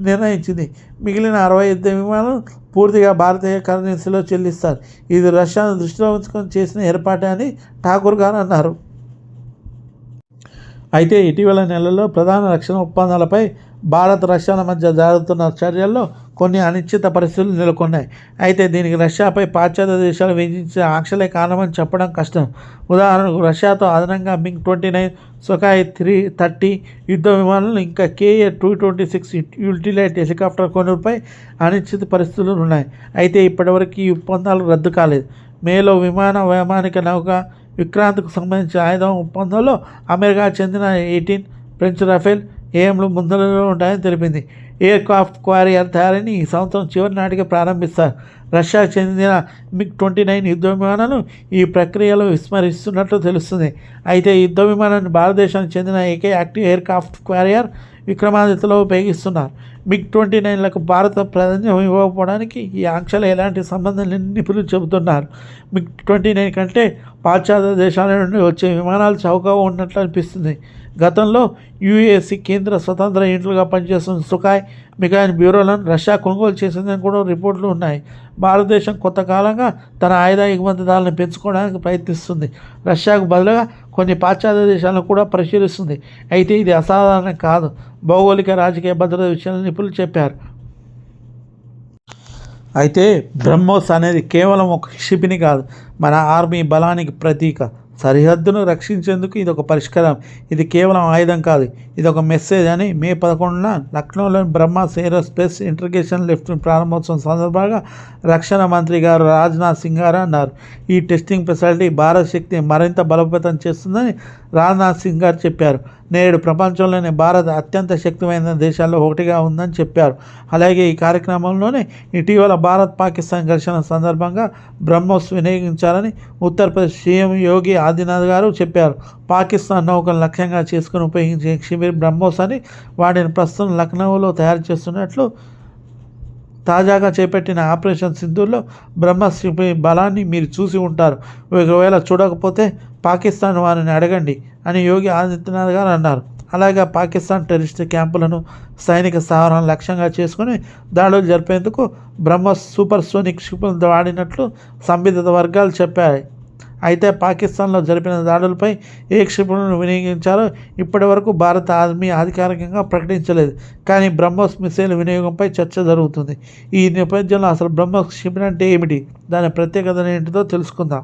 నిర్ణయించింది. మిగిలిన 60 యుద్ధ విమానాలు పూర్తిగా భారతీయ కరెన్సీలో చెల్లిస్తారు. ఇది రష్యాను దృష్టిలో ఉంచుకొని చేసిన ఏర్పాటే అని ఠాకూర్ గారు అన్నారు. అయితే ఇటీవల నెలలో ప్రధాన రక్షణ ఒప్పందాలపై భారత్ రష్యాల మధ్య జరుగుతున్న చర్యల్లో కొన్ని అనిశ్చిత పరిస్థితులు నెలకొన్నాయి. అయితే దీనికి రష్యాపై పాశ్చాత్య దేశాలు విధించిన ఆంక్షలే కారణమని చెప్పడం కష్టం. ఉదాహరణకు రష్యాతో అదనంగా MiG-29, సుఖాయ్ 330 యుద్ధ విమానాలు, ఇంకా KA-226 యూటిలైట్ హెలికాప్టర్ కొనుగోలుపై అనిశ్చిత పరిస్థితులు ఉన్నాయి. అయితే ఇప్పటివరకు ఈ ఒప్పందాలు రద్దు కాలేదు. మేలో వైమానిక నౌక విక్రాంత్కు సంబంధించిన ఆయుధం ఒప్పందంలో అమెరికాకు చెందిన 18 ఫ్రెంచ్ రఫేల్ ఏఎంలు ముందరలో ఉంటాయని తెలిపింది. ఎయిర్ క్రాఫ్ట్ క్వారియర్ తయారీని ఈ సంవత్సరం చివరి నాటికి ప్రారంభిస్తారు. రష్యాకు చెందిన MiG-29 యుద్ధ విమానాలను ఈ ప్రక్రియలో విస్మరిస్తున్నట్లు తెలుస్తుంది. అయితే ఈ యుద్ధ విమానాన్ని భారతదేశానికి చెందిన ఏకే యాక్టివ్ ఎయిర్ క్రాఫ్ట్ క్వారియర్ విక్రమాదిత్యలో ఉపయోగిస్తున్నారు. MiG-29లకు భారత ప్రాధాన్యం ఇవ్వకపోవడానికి ఈ ఆంక్షలు ఎలాంటి సంబంధం లేని నిపుణులు చెబుతున్నారు. MiG-29 కంటే పాశ్చాత్య దేశాల నుండి వచ్చే విమానాలు చౌకగా ఉన్నట్లు అనిపిస్తుంది. గతంలో యుఎసి కేంద్ర స్వతంత్ర యూనిట్లుగా పనిచేస్తున్న సుఖాయ్ మిఖాయిల్ బ్యూరోలను రష్యా కొనుగోలు చేసిందని కూడా రిపోర్టులు ఉన్నాయి. భారతదేశం కొంతకాలంగా తన ఆయుధ ఎగుమతిదారులను పెంచుకోవడానికి ప్రయత్నిస్తుంది. రష్యాకు బదులుగా కొన్ని పాశ్చాత్య దేశాలను కూడా పరిశీలిస్తుంది. అయితే ఇది అసాధారణం కాదు. భౌగోళిక రాజకీయ భద్రత విషయాన్ని నిపుణులు చెప్పారు. అయితే బ్రహ్మోస్ అనేది కేవలం ఒక క్షిపణి కాదు, మన ఆర్మీ బలానికి ప్రతీక. సరిహద్దును రక్షించేందుకు ఇది ఒక పరిష్కారం. ఇది కేవలం ఆయుధం కాదు, ఇది ఒక మెసేజ్ అని మే 11న లక్నోలోని బ్రహ్మాస్ ఏరోస్పేస్ ఇంటిగ్రేషన్ లిఫ్ట్ ప్రారంభోత్సవం సందర్భంగా రక్షణ మంత్రి గారు రాజ్నాథ్ సింగ్ గారు అన్నారు. ఈ టెస్టింగ్ ఫెసిలిటీ భారత శక్తిని మరింత బలోపేతం చేస్తుందని రాజ్నాథ్ సింగ్ గారు చెప్పారు. నేడు ప్రపంచంలోనే భారత్ అత్యంత శక్తిమైన దేశాల్లో ఒకటిగా ఉందని చెప్పారు. అలాగే ఈ కార్యక్రమంలోనే ఇటీవల భారత్ పాకిస్తాన్ ఘర్షణ సందర్భంగా బ్రహ్మోస్ వినియోగించాలని ఉత్తరప్రదేశ్ సీఎం యోగి ఆదిత్యనాథ్ గారు చెప్పారు. పాకిస్తాన్ నౌకను లక్ష్యంగా చేసుకుని ఉపయోగించే క్షిపణి బ్రహ్మోస్ అని వాటిని ప్రస్తుతం లక్నోలో తయారు చేస్తున్నట్లు తాజాగా చేపట్టిన ఆపరేషన్ సింధూర్లో బ్రహ్మోస్ క్షిపణి బలాన్ని మీరు చూసి ఉంటారు. ఒకవేళ చూడకపోతే పాకిస్తాన్ వారిని అడగండి అని యోగి ఆదిత్యనాథ్ గారు అన్నారు. అలాగే పాకిస్తాన్ టెర్రరిస్ట్ క్యాంపులను, సైనిక స్థావరాలను లక్ష్యంగా చేసుకుని దాడులు జరిపేందుకు బ్రహ్మోస్ సూపర్ సోనిక్ క్షిపణులు వాడినట్లు సంబంధిత వర్గాలు చెప్పాయి. అయితే పాకిస్తాన్లో జరిపిన దాడులపై ఏ క్షిపణులను వినియోగించారో ఇప్పటి వరకు భారత ఆర్మీ అధికారికంగా ప్రకటించలేదు. కానీ బ్రహ్మోస్ మిసైల్ వినియోగంపై చర్చ జరుగుతుంది. ఈ నేపథ్యంలో అసలు బ్రహ్మోస్ క్షిపణి అంటే ఏమిటి, దాని ప్రత్యేకత ఏంటిదో తెలుసుకుందాం.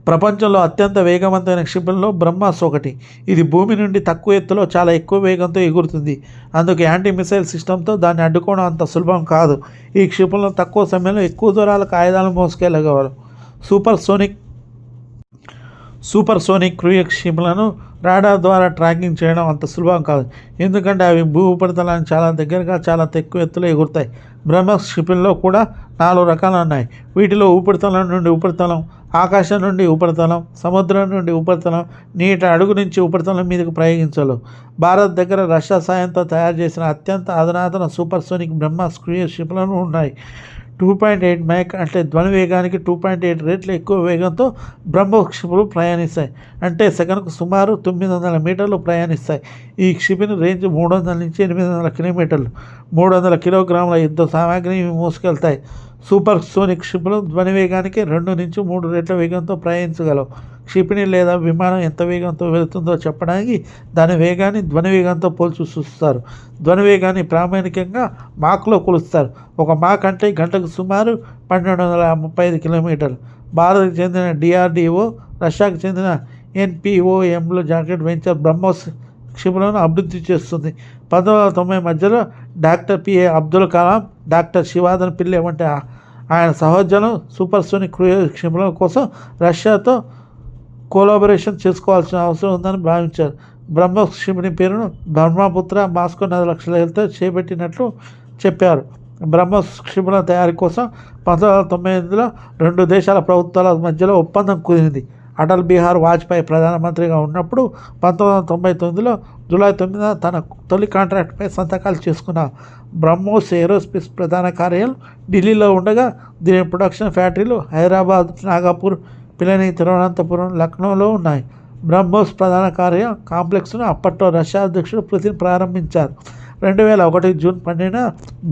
ప్రపంచంలో అత్యంత వేగవంతమైన క్షిపణిలో బ్రహ్మాస్ ఒకటి. ఇది భూమి నుండి తక్కువ ఎత్తులో చాలా ఎక్కువ వేగంతో ఎగురుతుంది. అందుకు యాంటీ మిసైల్ సిస్టంతో దాన్ని అడ్డుకోవడం అంత సులభం కాదు. ఈ క్షిపణిలో తక్కువ సమయంలో ఎక్కువ దూరాలకు ఆయుధాలను మోసుకెళ్ళగలరు. సూపర్ సోనిక్ క్రూయిజ్ క్షిపణులను రాడార్ ద్వారా ట్రాకింగ్ చేయడం అంత సులభం కాదు, ఎందుకంటే అవి భూ ఉపరితలానికి చాలా దగ్గరగా చాలా తక్కువ ఎత్తులో ఎగురుతాయి. బ్రహ్మోస్ క్షిపణిలో కూడా 4 రకాలు ఉన్నాయి. వీటిలో ఉపరితలం నుండి ఉపరితలం, ఆకాశం నుండి ఉపరితలం, సముద్రం నుండి ఉపరితలం, నీటి అడుగు నుంచి ఉపరితలం మీదకు ప్రయోగించలు. భారత్ దగ్గర రష్యా సాయంతో తయారు చేసిన అత్యంత అధునాతన సూపర్ సోనిక్ బ్రహ్మోస్ క్రూయిజ్ క్షిపణులు ఉన్నాయి. 2.8 మైక్ అంటే ధ్వని వేగానికి 2.8 రెట్లు ఎక్కువ వేగంతో బ్రహ్మోస్ క్షిపణులు ప్రయాణిస్తాయి. అంటే సెకనుకు సుమారు 900 మీటర్లు ప్రయాణిస్తాయి. ఈ క్షిపణి రేంజ్ 300 నుంచి 800 కిలోమీటర్లు. 300 కిలోగ్రాముల యుద్ధ సామాగ్రిని మోసుకెళ్తాయి. సూపర్ సోనిక్ క్షిపణులు ధ్వని వేగానికి 2 నుంచి 3 రెట్ల వేగంతో ప్రయాణించగలవు. క్షిపణి లేదా విమానం ఎంత వేగంతో వెళుతుందో చెప్పడానికి దాని వేగాన్ని ధ్వని వేగంతో పోల్చి చూస్తారు. ధ్వని వేగాన్ని ప్రామాణికంగా మాక్లో కొలుస్తారు. ఒక మాక్ అంటే గంటకు సుమారు 1235 కిలోమీటర్లు. భారత్కు చెందిన DRDO, రష్యాకు చెందిన NPOMలో జాకెట్ వెంచర్ బ్రహ్మోస్ క్షిపణులను అభివృద్ధి చేస్తుంది. 1990 మధ్యలో doctor PA Abdul Kalam, doctor Sivathanu Pillai వంటి ఆయన సహోద్యోగులు సూపర్ సోనిక్ క్రూయిజ్ క్షిపణుల కోసం రష్యాతో కోలాబరేషన్ చేసుకోవాల్సిన అవసరం ఉందని భావించారు. బ్రహ్మోస్ క్షిపణి పేరును బ్రహ్మపుత్ర మాస్కో నది లక్ష్యాలతో చేపట్టినట్లు చెప్పారు. బ్రహ్మోస్ క్షిపణుల తయారీ కోసం 1998లో 2 దేశాల ప్రభుత్వాల మధ్యలో ఒప్పందం కుదిరింది. అటల్ బిహారీ వాజ్పేయి ప్రధానమంత్రిగా ఉన్నప్పుడు 1999లో జూలై 9న తన తొలి కాంట్రాక్ట్పై సంతకాలు చేసుకున్నారు. బ్రహ్మోస్ ఏరోస్పేస్ ప్రధాన కార్యాలయం ఢిల్లీలో ఉండగా దీని ప్రొడక్షన్ ఫ్యాక్టరీలు హైదరాబాద్, నాగపూర్, పిలని, తిరువనంతపురం, లక్నోలో ఉన్నాయి. బ్రహ్మోస్ ప్రధాన కార్యం కాంప్లెక్స్ను అప్పట్లో రష్యా అధ్యక్షుడు పుతిన్ ప్రారంభించారు. 2001 జూన్ 12న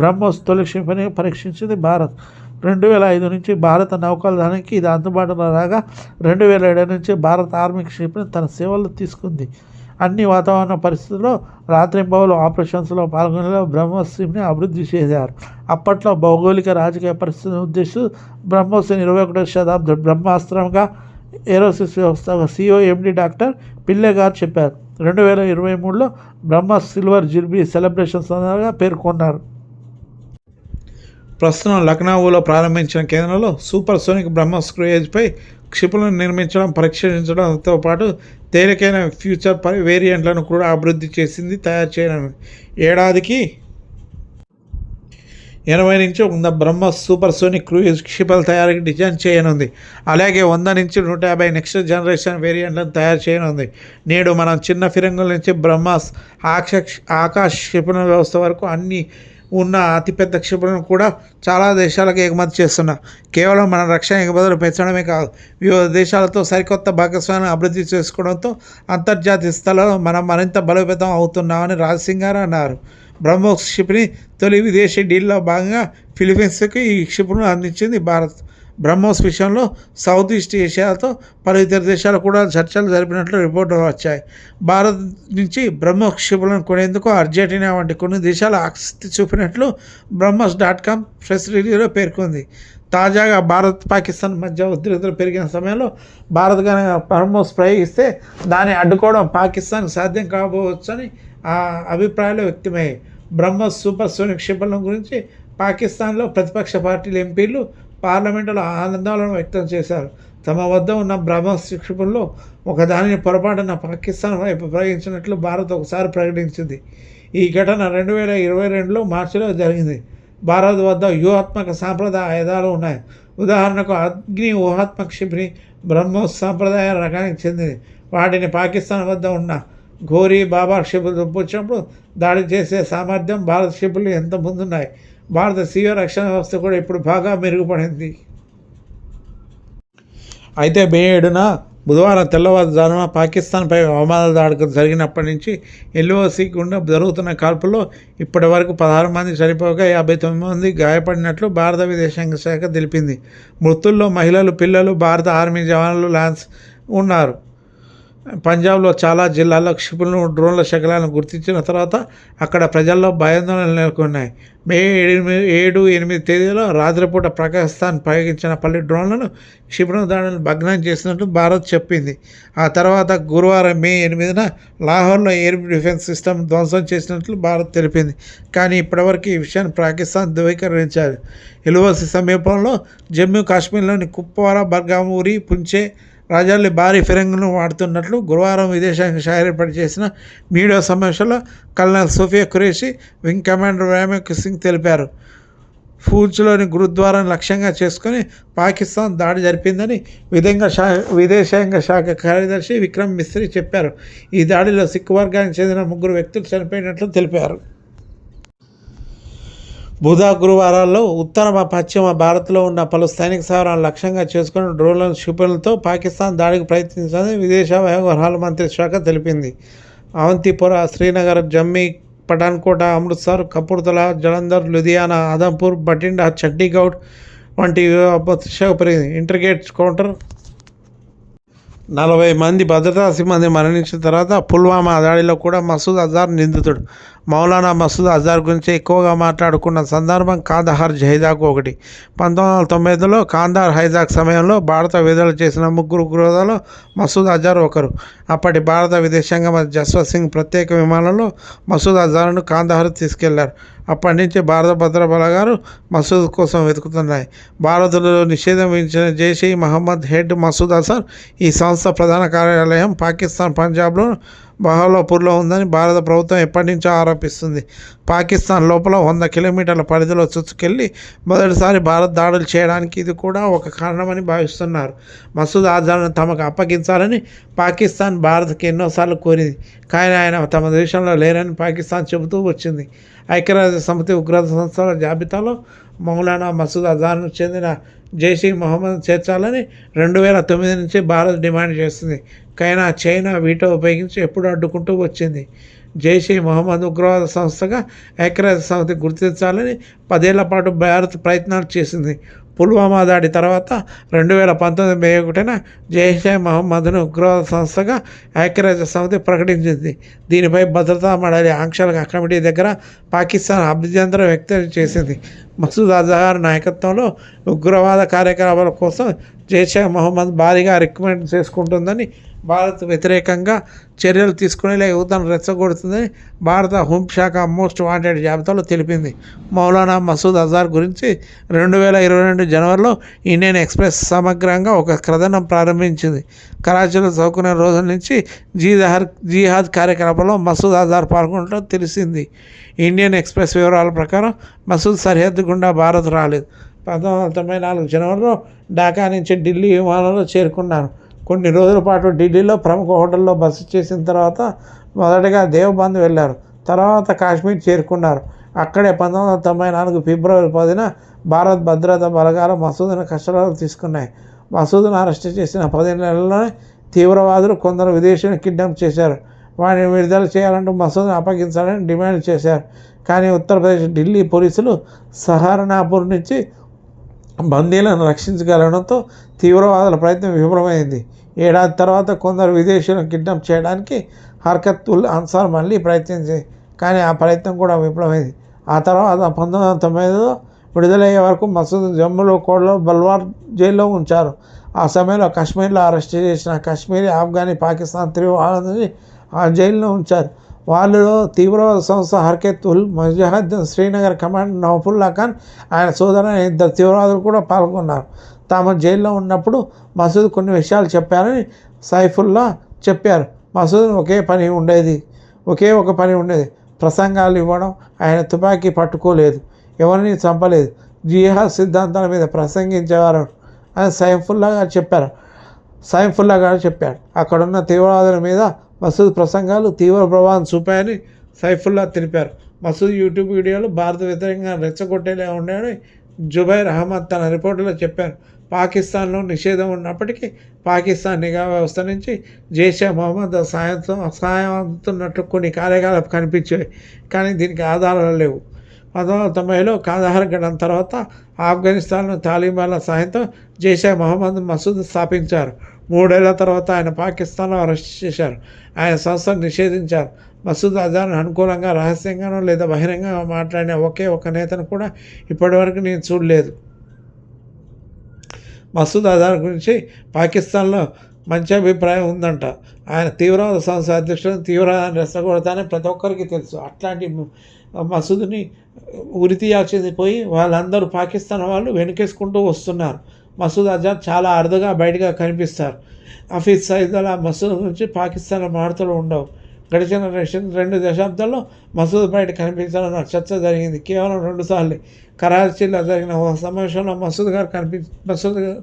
బ్రహ్మోస్ తొలి క్షిపణి పరీక్షించింది భారత్. 2005 నుంచి భారత నౌకాదళానికి ఇది అందుబాటులో రాగా 2007 నుంచి భారత ఆర్మీ క్షిపణి తన సేవలు తీసుకుంది. అన్ని వాతావరణ పరిస్థితుల్లో రాత్రింబవలు ఆపరేషన్స్లో పాల్గొనేలా బ్రహ్మోస్ని అభివృద్ధి చేశారు. అప్పట్లో భౌగోళిక రాజకీయ పరిస్థితిని ఉద్దేశిస్తూ బ్రహ్మోస్ని 21వ శతాబ్ద బ్రహ్మాస్త్రంగా ఏరోసిస్ వ్యవస్థ సిఓఎండి డాక్టర్ పిల్లే గారు చెప్పారు. 2023లో బ్రహ్మోస్ సిల్వర్ జూబ్లీ సెలబ్రేషన్ సందర్భంగా పేర్కొన్నారు. ప్రస్తుతం లక్నోలో ప్రారంభించిన కేంద్రంలో సూపర్ సోనిక్ బ్రహ్మోస్ క్రూయిజ్పై క్షిపణులను నిర్మించడం, పరీక్షించడంతో పాటు తేలికైన ఫ్యూచర్ వేరియంట్లను కూడా అభివృద్ధి చేసింది. తయారు చేయడానికి ఏడాదికి 80 నుంచి 100 బ్రహ్మోస్ సూపర్ సోనిక్ క్రూయిజ్ క్షిపణుల తయారీకి డిజైన్ చేయనుంది. అలాగే 100 నుంచి 150 నెక్స్ట్ జనరేషన్ వేరియంట్లను తయారు చేయనుంది. నేడు మనం చిన్న ఫిరంగుల నుంచి బ్రహ్మోస్ ఆకాశ క్షిపణుల వ్యవస్థ వరకు అన్ని ఉన్న అతిపెద్ద క్షిపణులను కూడా చాలా దేశాలకు ఎగుమతి చేస్తున్నాం. కేవలం మన రక్షణ ఎగుమతులు పెంచడమే కాదు, వివిధ దేశాలతో సరికొత్త భాగస్వామ్యాన్ని అభివృద్ధి చేసుకోవడంతో అంతర్జాతీయ స్థలంలో మనం మరింత బలోపేతం అవుతున్నామని రాజ్సింగ్ గారు అన్నారు. బ్రహ్మోస్ క్షిపణి తొలి విదేశీ డీల్లో భాగంగా ఫిలిప్పీన్స్కి ఈ క్షిపణులు అందించింది భారత్. బ్రహ్మోస్ విషయంలో సౌత్ ఈస్ట్ ఏషియాతో పలు ఇతర దేశాలు కూడా చర్చలు జరిపినట్లు రిపోర్టులు వచ్చాయి. భారత్ నుంచి బ్రహ్మోస్ క్షిపణులను కొనేందుకు అర్జెంటీనా వంటి కొన్ని దేశాలు ఆసక్తి చూపినట్లు BrahMos.com ప్రెస్ రిలీజ్లో పేర్కొంది. తాజాగా భారత్ పాకిస్తాన్ మధ్య ఉద్రిక్తతలు పెరిగిన సమయంలో భారత్ కనుక బ్రహ్మోస్ ప్రయోగిస్తే దాన్ని అడ్డుకోవడం పాకిస్తాన్కి సాధ్యం కాబోవచ్చని అభిప్రాయాలు వ్యక్తమయ్యాయి. బ్రహ్మోస్ సూపర్ సోనిక్ క్షిపణుల గురించి పాకిస్తాన్లో ప్రతిపక్ష పార్టీల ఎంపీలు పార్లమెంటులో ఆనందోళన వ్యక్తం చేశారు. తమ వద్ద ఉన్న బ్రహ్మోస్ క్షిపణుల్లో ఒకదానిని పొరపాటున పాకిస్తాన్ వైపు ప్రయోగించినట్లు భారత్ ఒకసారి ప్రకటించింది. ఈ ఘటన 2022లో మార్చిలో జరిగింది. భారత్ వద్ద వ్యూహాత్మక సాంప్రదాయ ఆయుధాలు ఉన్నాయి. ఉదాహరణకు అగ్ని వ్యూహాత్మక క్షిపణి బ్రహ్మోస్ సాంప్రదాయ రకానికి చెందింది. వాటిని పాకిస్తాన్ వద్ద ఉన్న ఘోరీ బాబా క్షిపణులు వచ్చినప్పుడు దాడి చేసే సామర్థ్యం భారత క్షిపణులు ఎంత ముందున్నాయి. భారత స్వీయ రక్షణ వ్యవస్థ కూడా ఇప్పుడు బాగా మెరుగుపడింది. అయితే మే 7న బుధవారం తెల్లవారుజామున పాకిస్తాన్పై అవమానాల దాడులు జరిగినప్పటి నుంచి ఎల్ఓసి గుండా జరుగుతున్న కాల్పుల్లో ఇప్పటి వరకు 16 మంది చనిపోగా 59 మంది గాయపడినట్లు భారత విదేశాంగ శాఖ తెలిపింది. మృతుల్లో మహిళలు, పిల్లలు, భారత ఆర్మీ జవాన్లు, లాన్స్ ఉన్నారు. పంజాబ్లో చాలా జిల్లాల్లో క్షిపణులు, డ్రోన్ల శకలాలను గుర్తించిన తర్వాత అక్కడ ప్రజల్లో భయాందోళనలు నెలకొన్నాయి. మే 7-8 తేదీలో రాత్రిపూట పాకిస్తాన్ ప్రయోగించిన పలు డ్రోన్లను క్షిపణుల దాడులను భగ్నం చేసినట్టు భారత్ చెప్పింది. ఆ తర్వాత గురువారం మే 8న లాహోర్లో ఎయిర్ డిఫెన్స్ సిస్టమ్ ధ్వంసం చేసినట్లు భారత్ తెలిపింది. కానీ ఇప్పటివరకు ఈ విషయాన్ని పాకిస్తాన్ ధృవీకరించారు. ఎల్ఓసి సమీపంలో జమ్మూ కాశ్మీర్లోని కుప్వారా, బర్గామ్, ఉరి, పుంచే రాజ్యాల్లో భారీ ఫిరంగులను వాడుతున్నట్లు గురువారం విదేశాంగ శాఖ ఏర్పాటు చేసిన మీడియా సమావేశంలో colonel Sofiya Qureshi, wing commander Vyomika Singh తెలిపారు. పూంచ్లోని గురుద్వారాను లక్ష్యంగా చేసుకుని పాకిస్తాన్ దాడి జరిపిందని విదేశాంగ శాఖ కార్యదర్శి విక్రమ్ మిస్రీ చెప్పారు. ఈ దాడిలో సిక్కు వర్గానికి చెందిన 3 వ్యక్తులు చనిపోయినట్లు తెలిపారు. బుధ, గురువారాల్లో ఉత్తర పశ్చిమ భారత్లో ఉన్న పలు సైనిక స్థావరాలను లక్ష్యంగా చేసుకుని డ్రోన్ల క్షిపణులతో పాకిస్తాన్ దాడికి ప్రయత్నించిందని విదేశీ వ్యవహారాల మంత్రిత్వ శాఖ తెలిపింది. అవంతిపుర, శ్రీనగర్, జమ్మీ, పఠాన్కోట, అమృత్సర్, కపూర్తలా, జలంధర్, లుధియానా, ఆదంపూర్, బఠిండా, చండీగఢ్ వంటి పెరిగింది. ఇంటర్గేట్ కౌంటర్ 40 మంది భద్రతా సిబ్బంది మరణించిన తర్వాత పుల్వామా దాడిలో కూడా మసూద్ అజార్ నిందితుడు. మౌలానా మసూద్ అజార్ గురించి ఎక్కువగా మాట్లాడుకున్న సందర్భం కాందహార్ హైజాక్ ఒకటి. 1990లో కాందహార్ హైజాక్ సమయంలో భారత విడుదల చేసిన 3 ఉగ్రవాదులలో మసూద్ అజార్ ఒకరు. అప్పటి భారత విదేశాంగ మంత్రి జస్వంత్ సింగ్ ప్రత్యేక విమానంలో మసూద్ అజార్ను కాందహార్ తీసుకెళ్లారు. అప్పటి నుంచి భారత భద్రతా బలగాలు మసూద్ కోసం వెతుకుతున్నాయి. భారత్లో నిషేధం విధించిన జైష్ ఈ మహమ్మద్ హెడ్ మసూద్ అజార్ ఈ సంస్థ ప్రధాన కార్యాలయం పాకిస్తాన్ పంజాబ్లో బహౌలాపూర్లో ఉందని భారత ప్రభుత్వం ఎప్పటి నుంచో ఆరోపిస్తుంది. పాకిస్తాన్ లోపల 100 కిలోమీటర్ల పరిధిలో చొచ్చుకెళ్లి మొదటిసారి భారత్ దాడులు చేయడానికి ఇది కూడా ఒక కారణమని భావిస్తున్నారు. మసూద్ అజార్ను తమకు అప్పగించాలని పాకిస్తాన్ భారత్కి ఎన్నోసార్లు కోరింది. కానీ ఆయన తమ దేశంలో లేరని పాకిస్తాన్ చెబుతూ వచ్చింది. ఐక్యరాజ్య సమితి ఉగ్రవాద సంస్థల జాబితాలో మౌలానా మసూద్ అజార్ను చెందిన జైష్ ఈ మహమ్మద్ చేర్చాలని 2009 నుంచి భారత్ డిమాండ్ చేస్తుంది. కైనా చైనా వీటో ఉపయోగించి ఎప్పుడు అడ్డుకుంటూ వచ్చింది. జైష్ ఈ మొహమ్మద్ ఉగ్రవాద సంస్థగా ఐక్యరాజ్య సమితి గుర్తించాలని 10 ఏళ్ల పాటు భారత్ ప్రయత్నాలు చేసింది. పుల్వామా దాడి తర్వాత 2019 మే 1న జైష్ ఏ మొహమ్మద్ను ఉగ్రవాద సంస్థగా ఐక్యరాజ్య సమితి ప్రకటించింది. దీనిపై భద్రతా మండలి ఆంక్షల కమిటీ దగ్గర పాకిస్తాన్ అభ్యంతరం వ్యక్తం చేసింది. మసూద్ అజహర్ నాయకత్వంలో ఉగ్రవాద కార్యకలాపాల కోసం జైష్ ఏ మొహమ్మద్ భారీగా రిక్రూట్మెంట్ చేసుకుంటుందని, భారత్ వ్యతిరేకంగా చర్యలు తీసుకునేలా యువతను రెచ్చగొడుతుందని భారత హోంశాఖ మోస్ట్ వాంటెడ్ జాబితాలో తెలిపింది. మౌలానా మసూద్ అజహర్ గురించి 2022 జనవరిలో ఇండియన్ ఎక్స్ప్రెస్ సమగ్రంగా ఒక కథనం ప్రారంభించింది. కరాచీలో చదువుకునే రోజుల నుంచి జిహాద్ కార్యకలాపాల్లో మసూద్ అజహర్ పాల్గొనడం తెలిసింది. ఇండియన్ ఎక్స్ప్రెస్ వివరాల ప్రకారం మసూద్ సరిహద్దు గుండా భారత్ రాలేదు. 1994 జనవరిలో ఢాకా నుంచి ఢిల్లీ విమానంలో చేరుకున్నారు. కొన్ని రోజుల పాటు ఢిల్లీలో ప్రముఖ హోటల్లో బస చేసిన తర్వాత మొదటగా దేవబంద్ వెళ్ళారు. తర్వాత కాశ్మీర్ చేరుకున్నారు. అక్కడే 1994 ఫిబ్రవరి 10న భారత్ భద్రతా బలగాలు మసూద్ను కస్టడీలోకి తీసుకున్నాయి. మసూద్ను అరెస్ట్ చేసిన 10 నెలల్లోనే తీవ్రవాదులు కొందరు విదేశీయులను కిడ్నాప్ చేశారు. వారిని విడుదల చేయాలంటూ మసూద్ను అప్పగించాలని డిమాండ్ చేశారు. కానీ ఉత్తరప్రదేశ్ ఢిల్లీ పోలీసులు సహారన్పూర్ నుంచి బందీలను రక్షించగలగడంతో తీవ్రవాదుల ప్రయత్నం విఫలమైంది. ఏడాది తర్వాత కొందరు విదేశీయులను కిడ్నాప్ చేయడానికి హర్కత్ ఉల్ అన్సార్ మళ్ళీ ప్రయత్నించింది. కానీ ఆ ప్రయత్నం కూడా విఫలమైంది. ఆ తర్వాత 1995లో విడుదలయ్యే వరకు మసూద్ జమ్మూలో కోడ్లో బల్వార్ జైల్లో ఉంచారు. ఆ సమయంలో కశ్మీర్లో అరెస్ట్ చేసిన కాశ్మీరీ ఆఫ్ఘనీ పాకిస్తాన్ తీవ్రవాదులని ఆ జైల్లో ఉంచారు. వాళ్ళలో తీవ్రవాద సంస్థ హర్కత్ ఉల్ ముజాహిద్దీన్ శ్రీనగర్ కమాండర్ నౌఫుల్లా ఖాన్, ఆయన సోదరుని 2 తీవ్రవాదులు కూడా పాల్గొన్నారు. తాము జైల్లో ఉన్నప్పుడు మసూద్ కొన్ని విషయాలు చెప్పారని సైఫుల్లా చెప్పారు. మసూద్ ఒకే ఒక పని ఉండేది, ప్రసంగాలు ఇవ్వడం. ఆయన తుపాకీ పట్టుకోలేదు, ఎవరిని చంపలేదు, జిహాద్ సిద్ధాంతాల మీద ప్రసంగించేవారు అని సైఫుల్లా గారు చెప్పాడు. అక్కడున్న తీవ్రవాదుల మీద మసూద్ ప్రసంగాలు తీవ్ర ప్రభావం చూపాయని సైఫుల్లా తెలిపారు. మసూద్ యూట్యూబ్ వీడియోలు భారత వ్యతిరేకంగా రెచ్చగొట్టేలా ఉన్నాయని జుబైర్ అహ్మద్ తన రిపోర్టులో చెప్పారు. పాకిస్తాన్లో నిషేధం ఉన్నప్పటికీ పాకిస్తాన్ నిఘా వ్యవస్థ నుంచి జైష్ ఏ మొహమ్మద్ సహాయం అందుతున్నట్టు కొన్ని కార్యకలాపాలు కనిపించాయి. కానీ దీనికి ఆధారాలు లేవు. 1990లో కాందహార్ గడం తర్వాత ఆఫ్ఘనిస్తాన్లో తాలిబాన్ల సాయంతో జైష్ ఏ మొహమ్మద్ మసూద్ స్థాపించారు. 3 ఏళ్ల తర్వాత ఆయన పాకిస్తాన్లో అరెస్ట్ చేశారు. ఆయన సంస్థను నిషేధించారు. మసూద్ అజహర్ను అనుకూలంగా రహస్యంగానో లేదా బహిరంగంగా మాట్లాడిన ఒకే ఒక నేతను కూడా ఇప్పటివరకు నేను చూడలేదు. మసూద్ అజహర్ గురించి పాకిస్తాన్లో మంచి అభిప్రాయం ఉందంట. ఆయన తీవ్రవాద సంస్థ అధ్యక్షుడు, తీవ్రవాదాన్ని రెచ్చగొడతానని ప్రతి ఒక్కరికి తెలుసు. అట్లాంటి మసూద్ని ఉరి తీయాల్సింది పోయి వాళ్ళందరూ పాకిస్తాన్ వాళ్ళు వెనుకేసుకుంటూ వస్తున్నారు. మసూద్ అజహర్ చాలా అరుదుగా బయటగా కనిపిస్తారు. హఫీజ్ సయీదుల్లా మసూద్ గురించి పాకిస్తాన్లో వార్తలు ఉండవు. గడిచిన 2 దశాబ్దాల్లో మసూద్ బయట కనిపించాలన్న చర్చ జరిగింది. కేవలం 2 సార్లు కరాచీలో జరిగిన ఒక సమావేశంలో మసూద్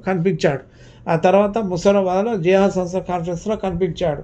కనిపించాడు. ఆ తర్వాత ముసరాబాద్లో జిహాద్ సంస్థ కాన్ఫరెన్స్లో కనిపించాడు.